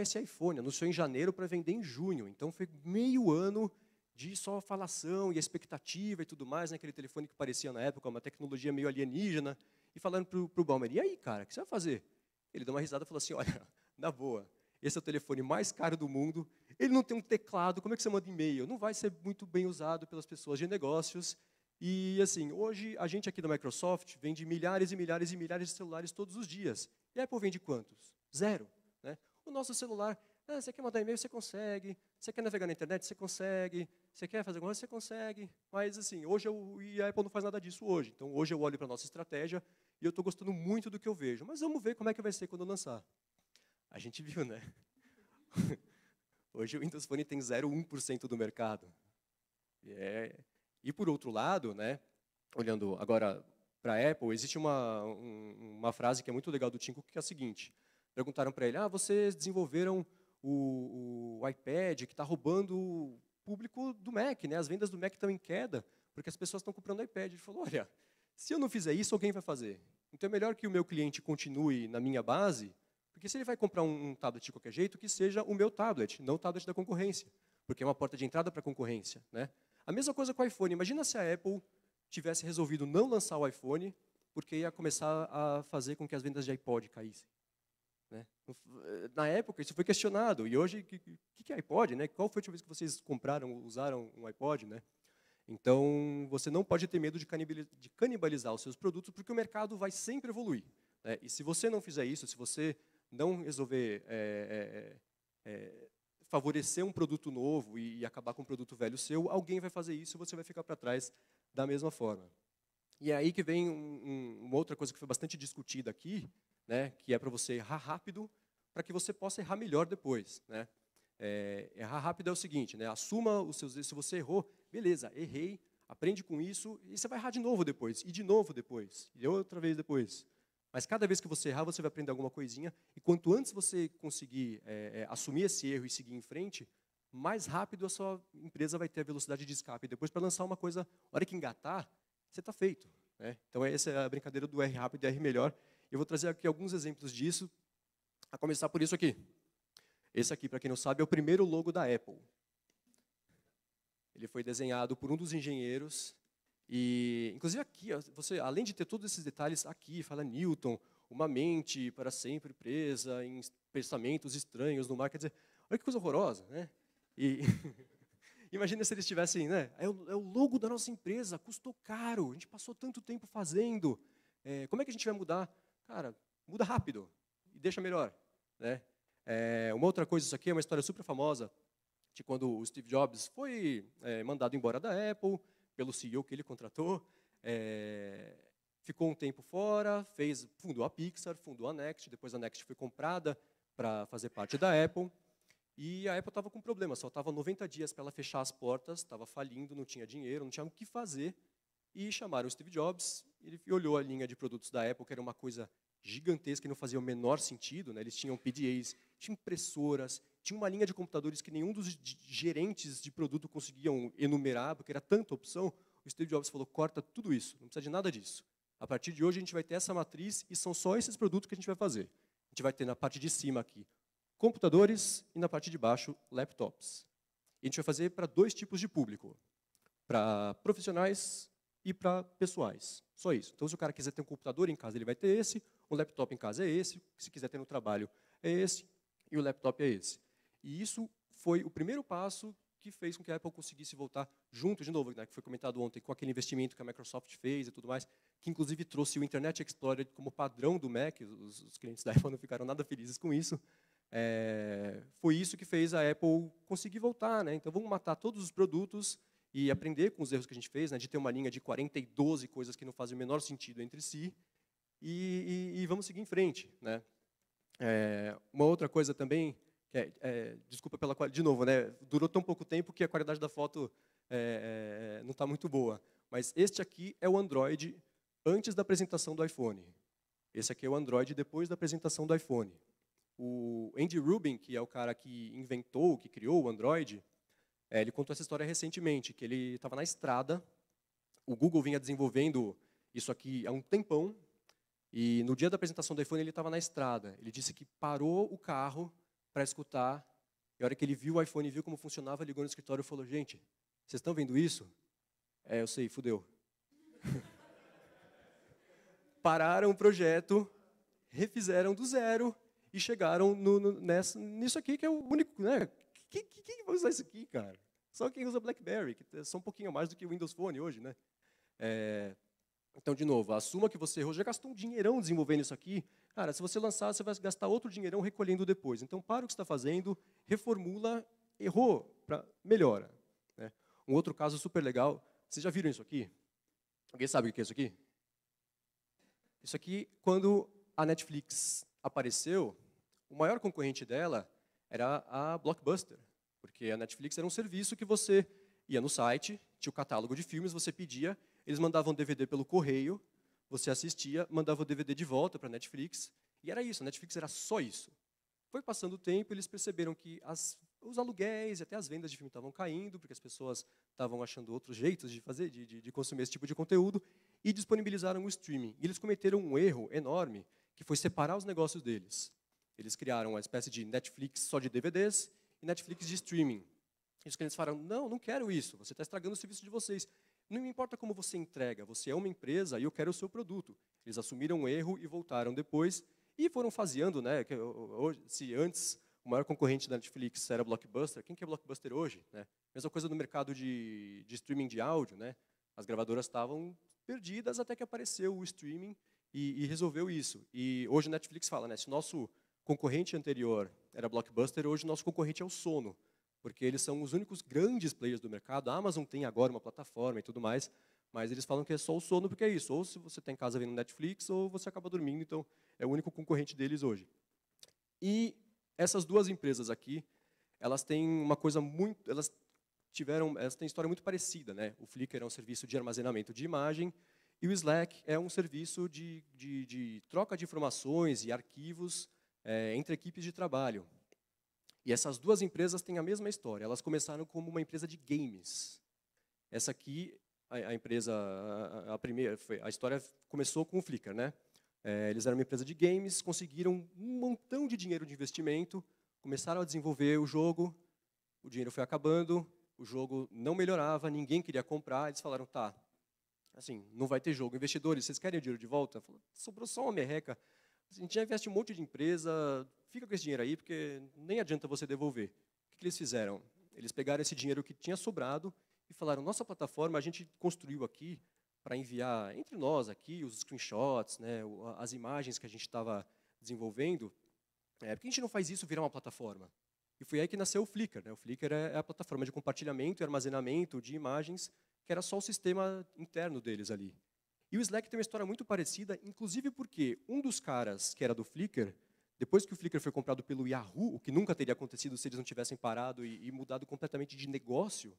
Speaker 3: esse iPhone, anunciou em janeiro para vender em junho. Então, foi meio ano de só falação e expectativa e tudo mais, né? Aquele telefone que parecia, na época, uma tecnologia meio alienígena. E falando para o Ballmer, e aí, cara, o que você vai fazer? Ele deu uma risada e falou assim, olha, na boa, esse é o telefone mais caro do mundo, ele não tem um teclado, como é que você manda e-mail? Não vai ser muito bem usado pelas pessoas de negócios. E, assim, hoje, a gente aqui da Microsoft vende milhares e milhares e milhares de celulares todos os dias. E a Apple vende quantos? 0. Né? O nosso celular, você quer mandar e-mail, você consegue. Você quer navegar na internet, você consegue. Você quer fazer alguma coisa, você consegue. Mas, assim, e a Apple não faz nada disso hoje. Então, hoje eu olho para a nossa estratégia e eu estou gostando muito do que eu vejo. Mas vamos ver como é que vai ser quando eu lançar. A gente viu, né? Hoje o Windows Phone tem 0,1% do mercado. E por outro lado, né, olhando agora para a Apple, existe uma frase que é muito legal do Tim Cook, que é a seguinte. Perguntaram para ele, vocês desenvolveram o iPad que está roubando o público do Mac, né? As vendas do Mac estão em queda. Porque as pessoas estão comprando iPad. Ele falou, olha, se eu não fizer isso, alguém vai fazer. Então é melhor que o meu cliente continue na minha base, porque se ele vai comprar um tablet de qualquer jeito, que seja o meu tablet, não o tablet da concorrência, porque é uma porta de entrada para a concorrência, né? A mesma coisa com o iPhone. Imagina se a Apple tivesse resolvido não lançar o iPhone, porque ia começar a fazer com que as vendas de iPod caíssem, né? Na época, isso foi questionado. E hoje, o que é iPod, né? Qual foi a última vez que vocês compraram, usaram um iPod, né? Então, você não pode ter medo de canibalizar os seus produtos, porque o mercado vai sempre evoluir, né? E se você não fizer isso, se você não resolver favorecer um produto novo e acabar com um produto velho seu, alguém vai fazer isso e você vai ficar para trás da mesma forma. E é aí que vem uma outra coisa que foi bastante discutida aqui, né, que é para você errar rápido, para que você possa errar melhor depois, né? Errar rápido é o seguinte, né, assuma os seus erros. Se você errou, beleza, errei, aprende com isso, e você vai errar de novo depois, e de novo depois, e outra vez depois. Mas cada vez que você errar, você vai aprender alguma coisinha, e quanto antes você conseguir assumir esse erro e seguir em frente, mais rápido a sua empresa vai ter a velocidade de escape. E depois, para lançar uma coisa, a hora que engatar, você está feito, né? Então, essa é a brincadeira do R rápido e R melhor. Eu vou trazer aqui alguns exemplos disso, a começar por isso aqui. Esse aqui, para quem não sabe, é o primeiro logo da Apple. Ele foi desenhado por um dos engenheiros. E, inclusive aqui, você, além de ter todos esses detalhes, aqui fala Newton, uma mente para sempre presa em pensamentos estranhos no mar. Quer dizer, olha que coisa horrorosa, né? E imagina se eles tivessem, né? É o logo da nossa empresa, custou caro, a gente passou tanto tempo fazendo. Como é que a gente vai mudar? Cara, muda rápido e deixa melhor, né? Uma outra coisa, isso aqui é uma história super famosa, de quando o Steve Jobs foi mandado embora da Apple, pelo CEO que ele contratou, ficou um tempo fora, fundou a Pixar, fundou a Next, depois a Next foi comprada para fazer parte da Apple, e a Apple estava com problema, faltava 90 dias para ela fechar as portas, estava falindo, não tinha dinheiro, não tinha o que fazer, e chamaram o Steve Jobs, ele olhou a linha de produtos da Apple, que era uma coisa gigantesca e não fazia o menor sentido, né? Eles tinham PDAs, tinham impressoras, tinha uma linha de computadores que nenhum dos gerentes de produto conseguiam enumerar, porque era tanta opção. O Steve Jobs falou, corta tudo isso, não precisa de nada disso. A partir de hoje, a gente vai ter essa matriz e são só esses produtos que a gente vai fazer. A gente vai ter na parte de cima aqui computadores e na parte de baixo laptops. E a gente vai fazer para dois tipos de público, para profissionais e para pessoais. Só isso. Então, se o cara quiser ter um computador em casa, ele vai ter esse, um laptop em casa é esse, se quiser ter no trabalho é esse, e o laptop é esse. E isso foi o primeiro passo que fez com que a Apple conseguisse voltar junto, de novo, né, que foi comentado ontem, com aquele investimento que a Microsoft fez e tudo mais, que inclusive trouxe o Internet Explorer como padrão do Mac, os clientes da Apple não ficaram nada felizes com isso. Foi isso que fez a Apple conseguir voltar, né? Então, vamos matar todos os produtos e aprender com os erros que a gente fez, né, de ter uma linha de 40 e 12 coisas que não fazem o menor sentido entre si, e vamos seguir em frente, né? Uma outra coisa também, desculpa pela qualidade, de novo, né, durou tão pouco tempo que a qualidade da foto não está muito boa, mas este aqui é o Android antes da apresentação do iPhone. Esse aqui é o Android depois da apresentação do iPhone. O Andy Rubin, que é o cara que inventou, que criou o Android, ele contou essa história recentemente, que ele estava na estrada, o Google vinha desenvolvendo isso aqui há um tempão, e no dia da apresentação do iPhone ele estava na estrada. Ele disse que parou o carro para escutar, e a hora que ele viu o iPhone e viu como funcionava, ligou no escritório e falou, gente, vocês estão vendo isso? Eu sei, fudeu. Pararam o projeto, refizeram do zero e chegaram nisso aqui, que é o único, né? Quem vai usar isso aqui, cara? Só quem usa BlackBerry, que é só um pouquinho mais do que o Windows Phone hoje, né? Então, de novo, assuma que você errou, já gastou um dinheirão desenvolvendo isso aqui. Cara, se você lançar, você vai gastar outro dinheirão recolhendo depois. Então, para o que você está fazendo, reformula, errou, melhora, né? Um outro caso super legal, vocês já viram isso aqui? Alguém sabe o que é isso aqui? Isso aqui, quando a Netflix apareceu, o maior concorrente dela era a Blockbuster, porque a Netflix era um serviço que você ia no site, tinha o catálogo de filmes, você pedia, eles mandavam DVD pelo correio, você assistia, mandava o DVD de volta para a Netflix, e era isso, a Netflix era só isso. Foi passando o tempo, eles perceberam que as os aluguéis e até as vendas de filme estavam caindo, porque as pessoas estavam achando outros jeitos de fazer, de consumir esse tipo de conteúdo, e disponibilizaram o streaming. E eles cometeram um erro enorme, que foi separar os negócios deles. Eles criaram uma espécie de Netflix só de DVDs e Netflix de streaming. Isso que eles falaram, não quero isso, você está estragando o serviço de vocês. Não me importa como você entrega, você é uma empresa e eu quero o seu produto. Eles assumiram um erro e voltaram depois e foram faseando, né? Se antes o maior concorrente da Netflix era Blockbuster, quem que é Blockbuster hoje? Né? Mesma coisa no mercado de streaming de áudio, né? As gravadoras estavam perdidas até que apareceu o streaming e resolveu isso. E hoje a Netflix fala, né? Se o nosso concorrente anterior era Blockbuster, hoje o nosso concorrente é o Sono, porque eles são os únicos grandes players do mercado. A Amazon tem agora uma plataforma e tudo mais, mas eles falam que é só o Sono porque é isso. Ou se você está em casa vendo Netflix, ou você acaba dormindo, então é o único concorrente deles hoje. E essas duas empresas aqui, elas têm uma coisa muito... Elas têm história muito parecida, né? O Flickr é um serviço de armazenamento de imagem, e o Slack é um serviço de troca de informações e arquivos entre equipes de trabalho. E essas duas empresas têm a mesma história. Elas começaram como uma empresa de games. Essa aqui, a história começou com o Flickr, né? Eles eram uma empresa de games, conseguiram um montão de dinheiro de investimento, começaram a desenvolver o jogo, o dinheiro foi acabando, o jogo não melhorava, ninguém queria comprar, eles falaram, tá, assim, não vai ter jogo. Investidores, vocês querem o dinheiro de volta? Falaram, sobrou só uma merreca. A gente já investe um monte de empresa, fica com esse dinheiro aí, porque nem adianta você devolver. O que eles fizeram? Eles pegaram esse dinheiro que tinha sobrado e falaram, nossa plataforma a gente construiu aqui para enviar entre nós aqui os screenshots, né, as imagens que a gente estava desenvolvendo. Por que a gente não faz isso virar uma plataforma? E foi aí que nasceu o Flickr. Né? O Flickr é a plataforma de compartilhamento e armazenamento de imagens, que era só o sistema interno deles ali. E o Slack tem uma história muito parecida, inclusive porque um dos caras que era do Flickr, depois que o Flickr foi comprado pelo Yahoo, o que nunca teria acontecido se eles não tivessem parado e mudado completamente de negócio,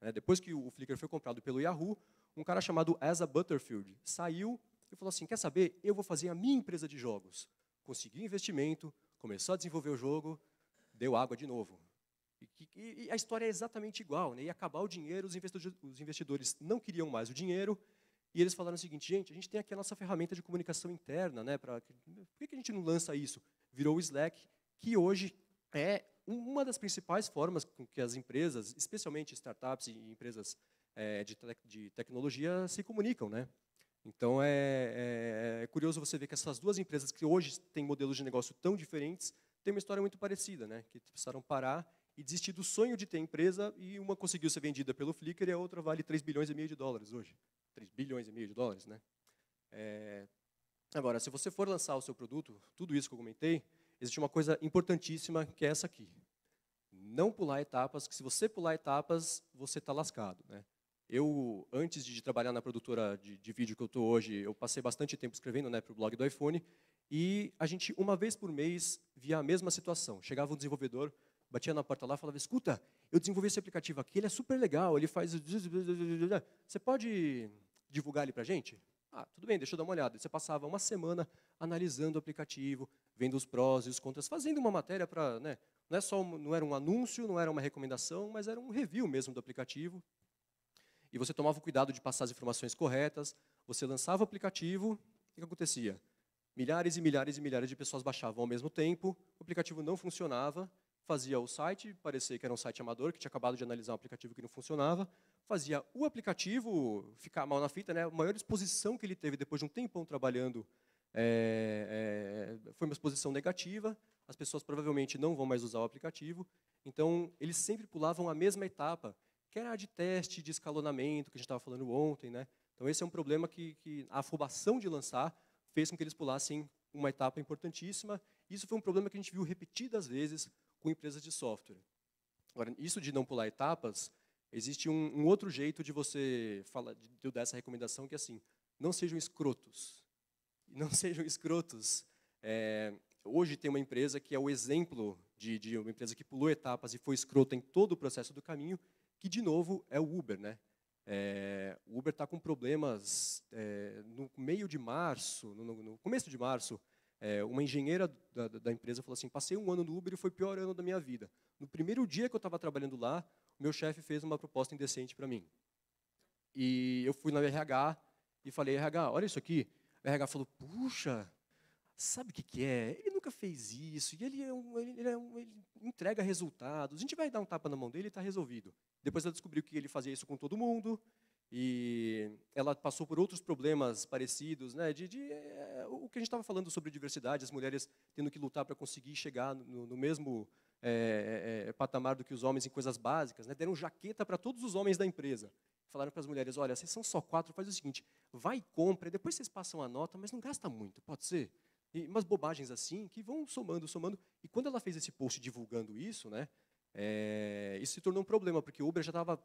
Speaker 3: né? Depois que o Flickr foi comprado pelo Yahoo, um cara chamado Asa Butterfield saiu e falou assim, quer saber, eu vou fazer a minha empresa de jogos. Conseguiu investimento, começou a desenvolver o jogo, deu água de novo. E a história é exatamente igual. Né? Ia acabar o dinheiro, os investidores não queriam mais o dinheiro, e eles falaram o seguinte, gente, a gente tem aqui a nossa ferramenta de comunicação interna, né, por que a gente não lança isso? Virou o Slack, que hoje é uma das principais formas com que as empresas, especialmente startups e empresas de tecnologia, se comunicam. Né? Então, é curioso você ver que essas duas empresas, que hoje têm modelos de negócio tão diferentes, têm uma história muito parecida, né? Que precisaram parar e desistir do sonho de ter empresa, e uma conseguiu ser vendida pelo Flickr e a outra vale 3 bilhões e meio de dólares hoje. 3 bilhões e meio de dólares, né? Agora, se você for lançar o seu produto, tudo isso que eu comentei, existe uma coisa importantíssima, que é essa aqui. Não pular etapas, que se você pular etapas, você está lascado. Né? Eu, antes de trabalhar na produtora de vídeo que eu estou hoje, eu passei bastante tempo escrevendo, né, para o blog do iPhone, e a gente, uma vez por mês, via a mesma situação. Chegava um desenvolvedor, batia na porta lá e falava, escuta, eu desenvolvi esse aplicativo aqui, ele é super legal, ele faz... Você pode divulgar ele para a gente? Ah, tudo bem, deixa eu dar uma olhada. Você passava uma semana analisando o aplicativo, vendo os prós e os contras, fazendo uma matéria para... Né, não era um anúncio, não era uma recomendação, mas era um review mesmo do aplicativo. E você tomava o cuidado de passar as informações corretas, você lançava o aplicativo, o que acontecia? Milhares e milhares e milhares de pessoas baixavam ao mesmo tempo, o aplicativo não funcionava, fazia o site parecer que era um site amador, que tinha acabado de analisar um aplicativo que não funcionava, fazia o aplicativo ficar mal na fita, né? A maior exposição que ele teve depois de um tempão trabalhando foi uma exposição negativa, as pessoas provavelmente não vão mais usar o aplicativo, então eles sempre pulavam a mesma etapa, que era a de teste, de escalonamento, que a gente estava falando ontem. Né? Então esse é um problema que a afobação de lançar fez com que eles pulassem uma etapa importantíssima. Isso foi um problema que a gente viu repetidas vezes com empresas de software. Agora, isso de não pular etapas, existe um outro jeito de você falar, de eu dar essa recomendação, que é assim, não sejam escrotos. Não sejam escrotos. Hoje tem uma empresa que é o exemplo de uma empresa que pulou etapas e foi escrota em todo o processo do caminho, que, de novo, é o Uber. Né? O Uber está com problemas no meio de março, no começo de março, Uma engenheira da empresa falou assim, passei um ano no Uber e foi o pior ano da minha vida. No primeiro dia que eu estava trabalhando lá, o meu chefe fez uma proposta indecente para mim. E eu fui na RH e falei, RH, olha isso aqui. O RH falou, puxa, sabe o que é? Ele nunca fez isso, e ele entrega resultados. A gente vai dar um tapa na mão dele e está resolvido. Depois ela descobriu que ele fazia isso com todo mundo, e ela passou por outros problemas parecidos, né, o que a gente estava falando sobre diversidade, as mulheres tendo que lutar para conseguir chegar no mesmo patamar do que os homens em coisas básicas, né, deram jaqueta para todos os homens da empresa. Falaram para as mulheres, olha, vocês são só 4, faz o seguinte, vai e compra, depois vocês passam a nota, mas não gasta muito, pode ser? E umas bobagens assim, que vão somando. E quando ela fez esse post divulgando isso, né, isso se tornou um problema, porque o Uber já estava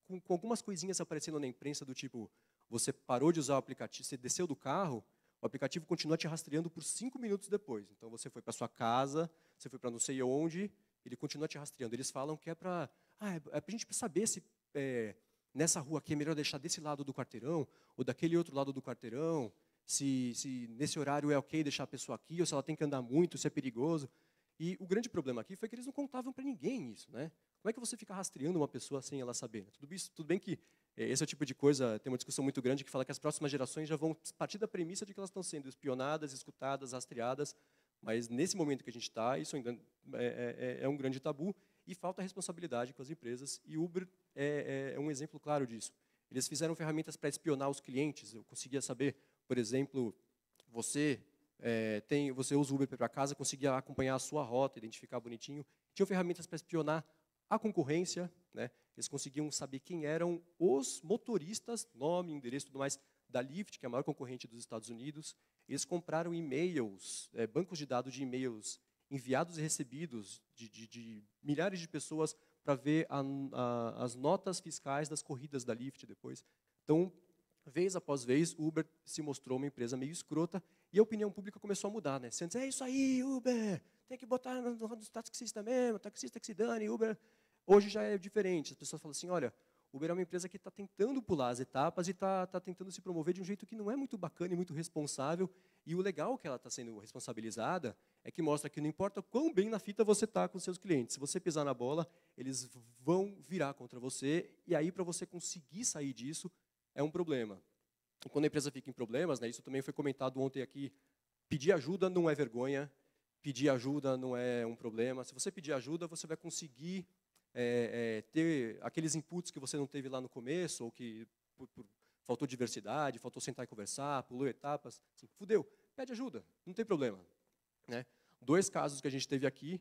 Speaker 3: com algumas coisinhas aparecendo na imprensa do tipo, você parou de usar o aplicativo, você desceu do carro, o aplicativo continua te rastreando por 5 minutos depois. Então, você foi para sua casa, você foi para não sei onde, ele continua te rastreando. Eles falam que é para a gente saber se nessa rua aqui é melhor deixar desse lado do quarteirão ou daquele outro lado do quarteirão, se nesse horário é ok deixar a pessoa aqui, ou se ela tem que andar muito, se é perigoso. E o grande problema aqui foi que eles não contavam para ninguém isso, né? Como é que você fica rastreando uma pessoa sem ela saber? Tudo bem que esse é o tipo de coisa, tem uma discussão muito grande que fala que as próximas gerações já vão partir da premissa de que elas estão sendo espionadas, escutadas, rastreadas, mas nesse momento que a gente está, isso ainda é um grande tabu, e falta responsabilidade com as empresas, e Uber é um exemplo claro disso. Eles fizeram ferramentas para espionar os clientes, eu conseguia saber, por exemplo, você usa o Uber para casa, conseguia acompanhar a sua rota, identificar bonitinho. Tinham ferramentas para espionar a concorrência, né? Eles conseguiam saber quem eram os motoristas, nome, endereço e tudo mais, da Lyft, que é a maior concorrente dos Estados Unidos. Eles compraram e-mails, bancos de dados de e-mails enviados e recebidos de milhares de pessoas para ver as notas fiscais das corridas da Lyft depois. Então, vez após vez, o Uber se mostrou uma empresa meio escrota e a opinião pública começou a mudar, né? Antes, é isso aí, Uber, tem que botar nos taxistas mesmo, taxista que se dane, Uber. Hoje já é diferente, as pessoas falam assim, olha, Uber é uma empresa que está tentando pular as etapas e está tentando se promover de um jeito que não é muito bacana e muito responsável, e o legal que ela está sendo responsabilizada é que mostra que não importa quão bem na fita você está com seus clientes, se você pisar na bola, eles vão virar contra você, e aí para você conseguir sair disso, é um problema. E quando a empresa fica em problemas, né, isso também foi comentado ontem aqui, pedir ajuda não é vergonha, pedir ajuda não é um problema. Se você pedir ajuda, você vai conseguir ter aqueles inputs que você não teve lá no começo, ou que faltou diversidade, faltou sentar e conversar, pulou etapas. Assim, fudeu, pede ajuda, não tem problema. Né? 2 casos que a gente teve aqui,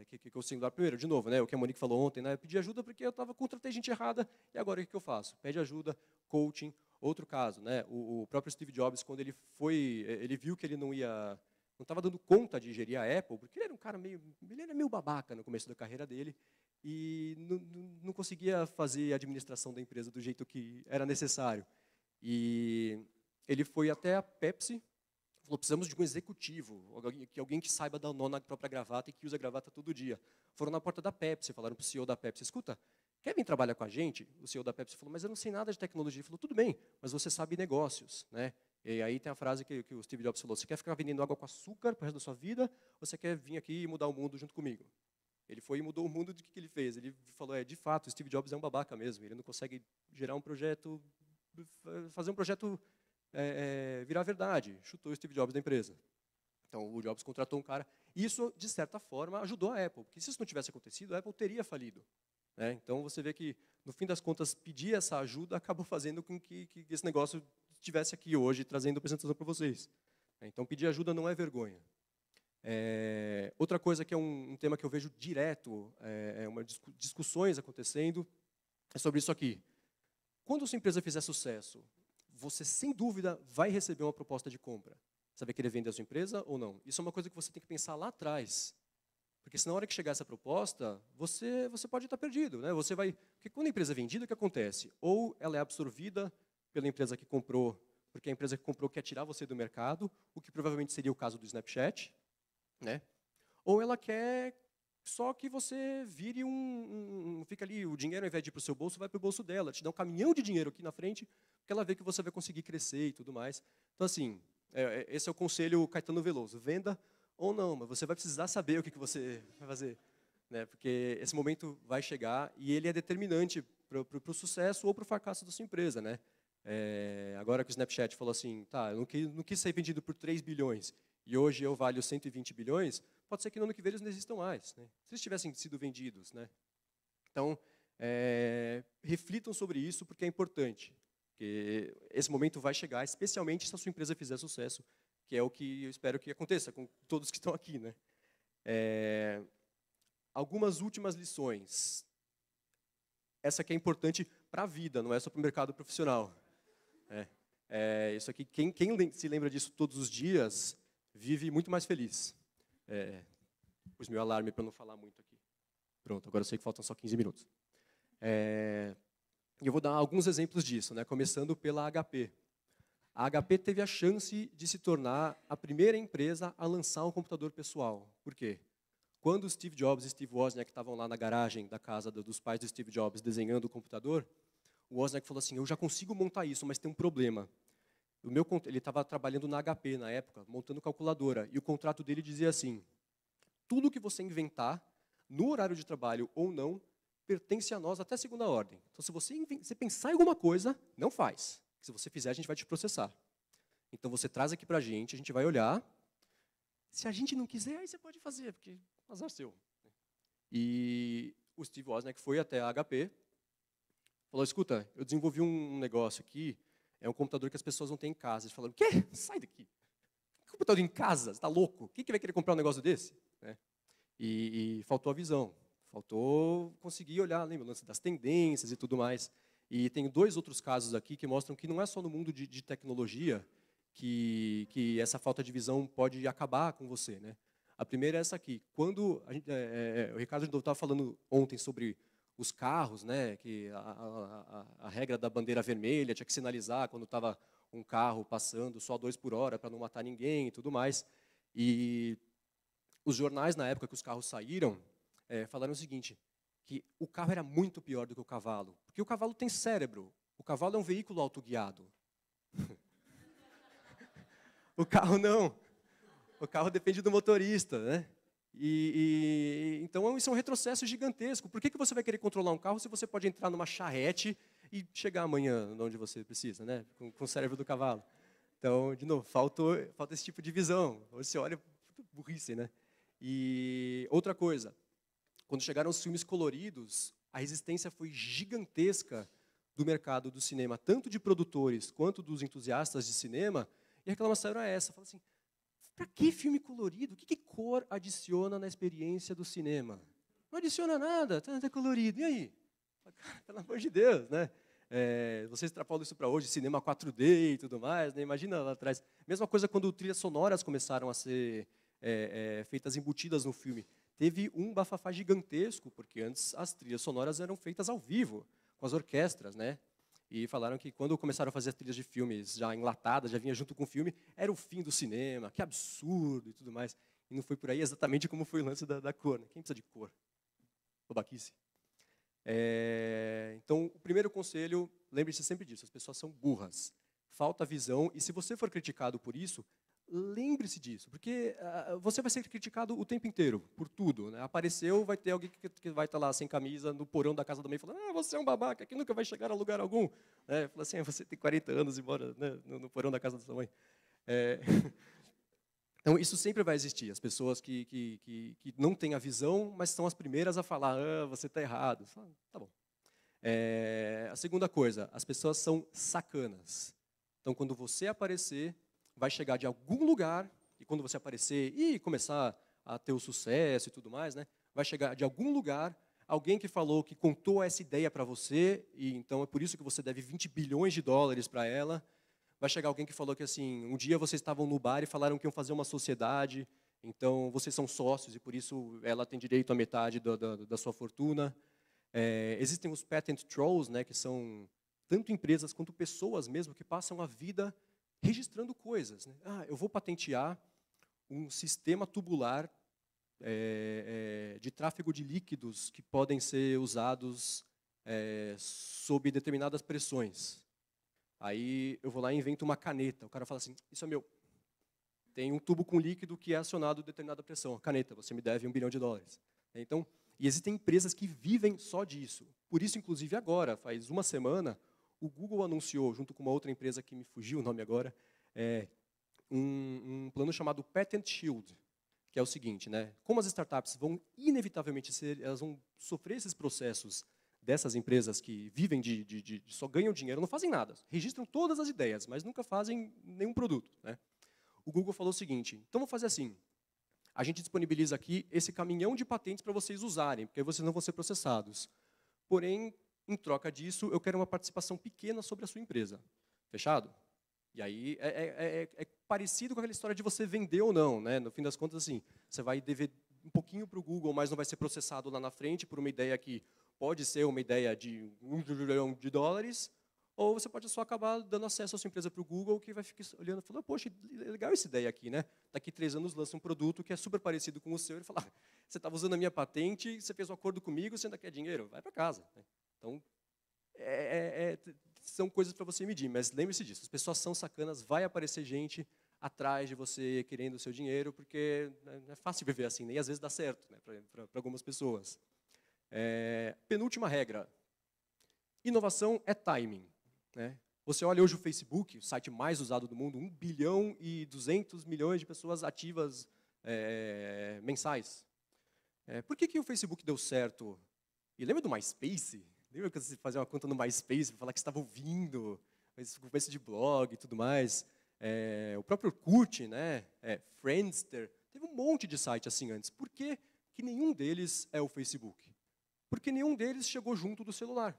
Speaker 3: que eu singular. Primeiro, de novo, né, o que a Monique falou ontem, né, eu pedi ajuda porque eu contratei gente errada, e agora o que eu faço? Pede ajuda, coaching. Outro caso, né, o próprio Steve Jobs, quando ele viu que ele não estava dando conta de gerir a Apple, porque ele era um cara meio babaca no começo da carreira dele, e não conseguia fazer a administração da empresa do jeito que era necessário. E ele foi até a Pepsi, falou, precisamos de um executivo, alguém que saiba dar nó na própria gravata e que usa gravata todo dia. Foram na porta da Pepsi, falaram para o CEO da Pepsi, escuta, quer vir trabalhar com a gente? O CEO da Pepsi falou, mas eu não sei nada de tecnologia. Ele falou, tudo bem, mas você sabe negócios, né? E aí tem a frase que o Steve Jobs falou, você quer ficar vendendo água com açúcar para o resto da sua vida, ou você quer vir aqui e mudar o mundo junto comigo? Ele foi e mudou o mundo. Do que ele fez? Ele falou, de fato, o Steve Jobs é um babaca mesmo, ele não consegue gerar um projeto, fazer um projeto virar verdade. Chutou o Steve Jobs da empresa. Então, o Jobs contratou um cara. Isso, de certa forma, ajudou a Apple, porque se isso não tivesse acontecido, a Apple teria falido. Né? Então, você vê que, no fim das contas, pedir essa ajuda acabou fazendo com que esse negócio estivesse aqui hoje, trazendo a apresentação para vocês. Então, pedir ajuda não é vergonha. Outra coisa que é um tema que eu vejo direto, discussões acontecendo, é sobre isso aqui. Quando a sua empresa fizer sucesso, você, sem dúvida, vai receber uma proposta de compra. Você vai querer vender a sua empresa ou não? Isso é uma coisa que você tem que pensar lá atrás. Porque se na hora que chegar essa proposta, você pode estar perdido. Né? Porque quando a empresa é vendida, o que acontece? Ou ela é absorvida pela empresa que comprou, porque a empresa que comprou quer tirar você do mercado, o que provavelmente seria o caso do Snapchat. Né? Ou ela quer só que você vire fica ali, o dinheiro, ao invés de ir para o seu bolso, vai para o bolso dela, te dá um caminhão de dinheiro aqui na frente, porque ela vê que você vai conseguir crescer e tudo mais. Então, assim, esse é o conselho Caetano Veloso. Venda ou não, mas você vai precisar saber o que você vai fazer. Né? Porque esse momento vai chegar e ele é determinante para o sucesso ou para o fracasso da sua empresa. Né? Agora que o Snapchat falou assim, tá, eu não quis ser vendido por 3 bilhões e hoje eu valho 120 bilhões, pode ser que no ano que vem eles não existam mais. Né? Se eles tivessem sido vendidos. Né? Então, reflitam sobre isso porque é importante. Porque esse momento vai chegar, especialmente se a sua empresa fizer sucesso, que é o que eu espero que aconteça com todos que estão aqui. Né? Algumas últimas lições. Essa aqui é importante para a vida, não é só para o mercado profissional. Isso aqui, quem se lembra disso todos os dias, vive muito mais feliz. Pus meu alarme para não falar muito aqui. Pronto, agora eu sei que faltam só 15 minutos. Eu vou dar alguns exemplos disso, né? Começando pela HP. A HP teve a chance de se tornar a primeira empresa a lançar um computador pessoal. Por quê? Quando Steve Jobs e Steve Wozniak estavam lá na garagem da casa dos pais do Steve Jobs desenhando o computador, o Wozniak falou assim, eu já consigo montar isso, mas tem um problema. Ele estava trabalhando na HP na época, montando calculadora, e o contrato dele dizia assim, tudo que você inventar, no horário de trabalho ou não, pertence a nós até segunda ordem. Então, se você pensar em alguma coisa, não faz. Se você fizer, a gente vai te processar. Então, você traz aqui para a gente vai olhar. Se a gente não quiser, aí você pode fazer, porque azar seu. E o Steve Wozniak foi até a HP, falou, escuta, eu desenvolvi um negócio aqui, é um computador que as pessoas não têm em casa. Eles falaram, o quê? Sai daqui. Computador em casa? Você está louco? Quem que vai querer comprar um negócio desse? E faltou a visão. Faltou conseguir olhar, lembra, o lance das tendências e tudo mais. E tem 2 outros casos aqui que mostram que não é só no mundo de tecnologia que essa falta de visão pode acabar com você. Né? A primeira é essa aqui. Quando o Ricardo estava falando ontem sobre os carros, né, que a regra da bandeira vermelha tinha que sinalizar quando estava um carro passando só 2 por hora para não matar ninguém e tudo mais. E os jornais, na época que os carros saíram, falaram o seguinte, que o carro era muito pior do que o cavalo. Porque o cavalo tem cérebro. O cavalo é um veículo autoguiado. O carro não. O carro depende do motorista. Né? Então, isso é um retrocesso gigantesco. Por que você vai querer controlar um carro se você pode entrar numa charrete e chegar amanhã onde você precisa, né? com o cérebro do cavalo? Então, de novo, falta esse tipo de visão. Você olha, burrice, né? E outra coisa, quando chegaram os filmes coloridos, a resistência foi gigantesca do mercado do cinema, tanto de produtores quanto dos entusiastas de cinema, e a reclamação era essa, fala assim, para que filme colorido? O que cor adiciona na experiência do cinema? Não adiciona nada, tá colorido, e aí? Pelo amor de Deus, né? Você extrapola isso para hoje, cinema 4D e tudo mais, né? Imagina lá atrás. Mesma coisa quando trilhas sonoras começaram a ser feitas embutidas no filme. Teve um bafafá gigantesco, porque antes as trilhas sonoras eram feitas ao vivo, com as orquestras, né? E falaram que quando começaram a fazer as trilhas de filmes já enlatadas, já vinha junto com o filme, era o fim do cinema, que absurdo e tudo mais. E não foi por aí exatamente como foi o lance da cor. Né? Quem precisa de cor? Babaquice. Então, o primeiro conselho, lembre-se sempre disso, as pessoas são burras. Falta visão, e se você for criticado por isso, lembre-se disso, porque você vai ser criticado o tempo inteiro, por tudo. Né? Apareceu, vai ter alguém que vai estar lá sem camisa, no porão da casa da mãe, falando, você é um babaca, que nunca vai chegar a lugar algum. Fala assim, você tem 40 anos e mora, né, no porão da casa da sua mãe. Então, isso sempre vai existir. As pessoas que não têm a visão, mas são as primeiras a falar, você está errado. Tá bom. A segunda coisa, as pessoas são sacanas. Então, quando você aparecer, vai chegar de algum lugar, e quando você aparecer e começar a ter o sucesso e tudo mais, né, vai chegar de algum lugar alguém que falou, que contou essa ideia para você, e então é por isso que você deve 20 bilhões de dólares para ela. Vai chegar alguém que falou que assim, um dia vocês estavam no bar e falaram que iam fazer uma sociedade, então vocês são sócios e por isso ela tem direito a metade da sua fortuna. Existem os patent trolls, né, que são tanto empresas quanto pessoas mesmo que passam a vida registrando coisas. Né? Eu vou patentear um sistema tubular de tráfego de líquidos que podem ser usados sob determinadas pressões. Aí eu vou lá e invento uma caneta. O cara fala assim, isso é meu. tem um tubo com líquido que é acionado a determinada pressão. Caneta, você me deve $1 bilhão. Então, e existem empresas que vivem só disso. Por isso, inclusive, agora, faz uma semana, o Google anunciou, junto com uma outra empresa que me fugiu o nome agora, um plano chamado Patent Shield, que é o seguinte, né? Como as startups vão inevitavelmente elas vão sofrer esses processos dessas empresas que vivem só ganham dinheiro, não fazem nada, registram todas as ideias, mas nunca fazem nenhum produto, né? O Google falou o seguinte: então vamos fazer assim, a gente disponibiliza aqui esse caminhão de patentes para vocês usarem, porque aí vocês não vão ser processados. Porém, em troca disso, eu quero uma participação pequena sobre a sua empresa. Fechado? E aí é parecido com aquela história de você vender ou não, né? No fim das contas, assim, você vai dever um pouquinho para o Google, mas não vai ser processado lá na frente por uma ideia que pode ser uma ideia de $1 bilhão, ou você pode só acabar dando acesso à sua empresa para o Google, que vai ficar olhando e falando, poxa, legal essa ideia aqui, né? Daqui 3 anos lança um produto que é super parecido com o seu, e ele fala, você estava usando a minha patente, você fez um acordo comigo, você ainda quer dinheiro? Vai para casa. Então, são coisas para você medir, mas lembre-se disso, as pessoas são sacanas, vai aparecer gente atrás de você querendo o seu dinheiro, porque não é fácil viver assim, nem às vezes dá certo, né, para algumas pessoas. Penúltima regra, inovação é timing, né? Você olha hoje o Facebook, o site mais usado do mundo, 1,2 bilhão de pessoas ativas mensais. Por que o Facebook deu certo? E lembra do MySpace? Lembra que você fazia uma conta no MySpace para falar que você estava ouvindo, começo de blog e tudo mais? O próprio Orkut, né? Friendster, teve um monte de site assim antes. Por que nenhum deles é o Facebook? Porque nenhum deles chegou junto do celular.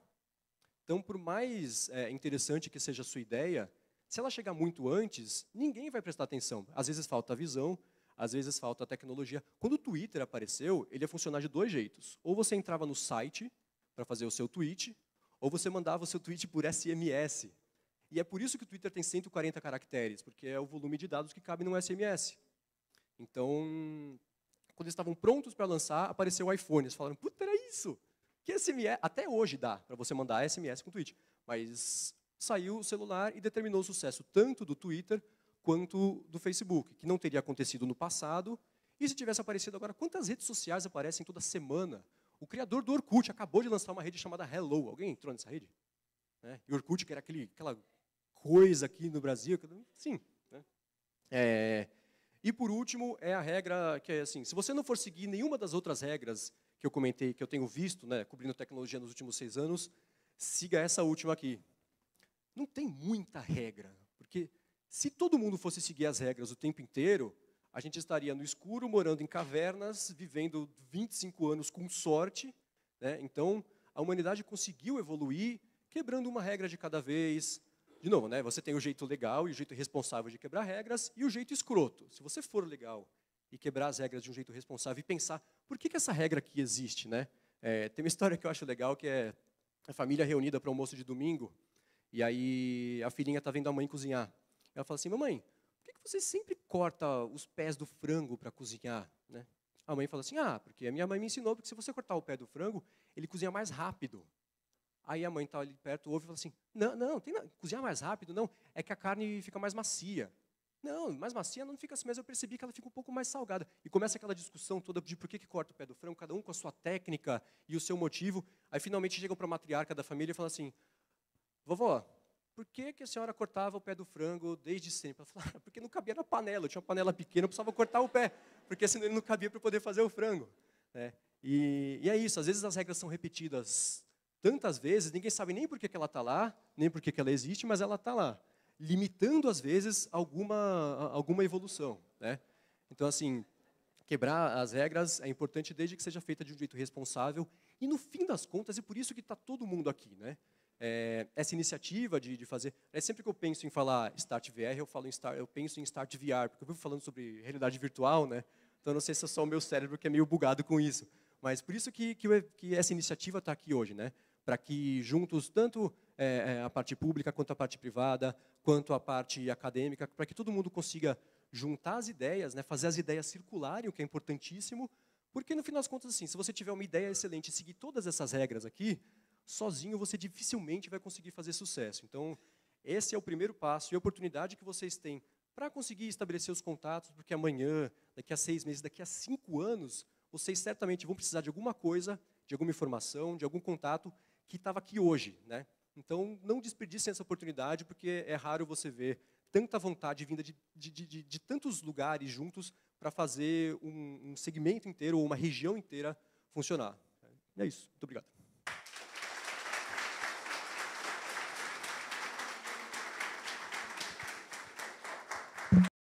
Speaker 3: Então, por mais interessante que seja a sua ideia, se ela chegar muito antes, ninguém vai prestar atenção. Às vezes falta a visão, às vezes falta a tecnologia. Quando o Twitter apareceu, ele ia funcionar de 2 jeitos. Ou você entrava no site para fazer o seu tweet, ou você mandava o seu tweet por SMS. E é por isso que o Twitter tem 140 caracteres, porque é o volume de dados que cabe num SMS. Então, quando eles estavam prontos para lançar, apareceu o iPhone. Eles falaram, puta, era isso! Que SMS, até hoje dá para você mandar SMS com tweet, mas saiu o celular e determinou o sucesso tanto do Twitter quanto do Facebook, que não teria acontecido no passado. E se tivesse aparecido agora, quantas redes sociais aparecem toda semana? O criador do Orkut acabou de lançar uma rede chamada Hello. Alguém entrou nessa rede? E o Orkut, que era aquela coisa aqui no Brasil, sim. Né? E por último, é a regra que é assim, se você não for seguir nenhuma das outras regras que eu comentei, que eu tenho visto, né, cobrindo tecnologia nos últimos 6 anos, siga essa última aqui. Não tem muita regra, porque se todo mundo fosse seguir as regras o tempo inteiro, a gente estaria no escuro, morando em cavernas, vivendo 25 anos com sorte, né? Então, a humanidade conseguiu evoluir, quebrando uma regra de cada vez. De novo, né, você tem o jeito legal e o jeito responsável de quebrar regras, e o jeito escroto. Se você for legal e quebrar as regras de um jeito responsável e pensar, por que essa regra aqui existe? Né? Tem uma história que eu acho legal, que é a família reunida para o almoço de domingo, e aí a filhinha está vendo a mãe cozinhar. Ela fala assim, mamãe, por que você sempre corta os pés do frango para cozinhar? Né? A mãe fala assim, porque a minha mãe me ensinou, porque se você cortar o pé do frango, ele cozinha mais rápido. Aí a mãe está ali perto, ouve e fala assim, não, cozinhar mais rápido, não, é que a carne fica mais macia. Não, mais macia não fica assim, mas eu percebi que ela fica um pouco mais salgada. E começa aquela discussão toda de por que corta o pé do frango, cada um com a sua técnica e o seu motivo. Aí finalmente chegam para a matriarca da família e falam assim, vovó, por que a senhora cortava o pé do frango desde sempre? Ela fala, porque não cabia na panela, eu tinha uma panela pequena, eu precisava cortar o pé, porque senão ele não cabia para poder fazer o frango. Né? E é isso, às vezes as regras são repetidas tantas vezes, ninguém sabe nem por que ela está lá, nem por que ela existe, mas ela está lá, limitando, às vezes, alguma evolução. Né? Então, assim, quebrar as regras é importante desde que seja feita de um jeito responsável, e no fim das contas, é por isso que está todo mundo aqui. Né? Essa iniciativa de fazer... sempre que eu penso em falar Start VR, eu penso em Start VR, porque eu vivo falando sobre realidade virtual, né? Então, eu não sei se é só o meu cérebro que é meio bugado com isso. Mas por isso que essa iniciativa está aqui hoje, né? Para que juntos, tanto a parte pública, quanto a parte privada, quanto a parte acadêmica, para que todo mundo consiga juntar as ideias, né? Fazer as ideias circularem, o que é importantíssimo, porque, no final das contas, assim, se você tiver uma ideia excelente e seguir todas essas regras aqui, sozinho você dificilmente vai conseguir fazer sucesso. Então, esse é o primeiro passo e a oportunidade que vocês têm para conseguir estabelecer os contatos, porque amanhã, daqui a 6 meses, daqui a 5 anos, vocês certamente vão precisar de alguma coisa, de alguma informação, de algum contato que estava aqui hoje, né? Então, não desperdicem essa oportunidade, porque é raro você ver tanta vontade vinda de tantos lugares juntos para fazer um segmento inteiro ou uma região inteira funcionar. É isso. Muito obrigado.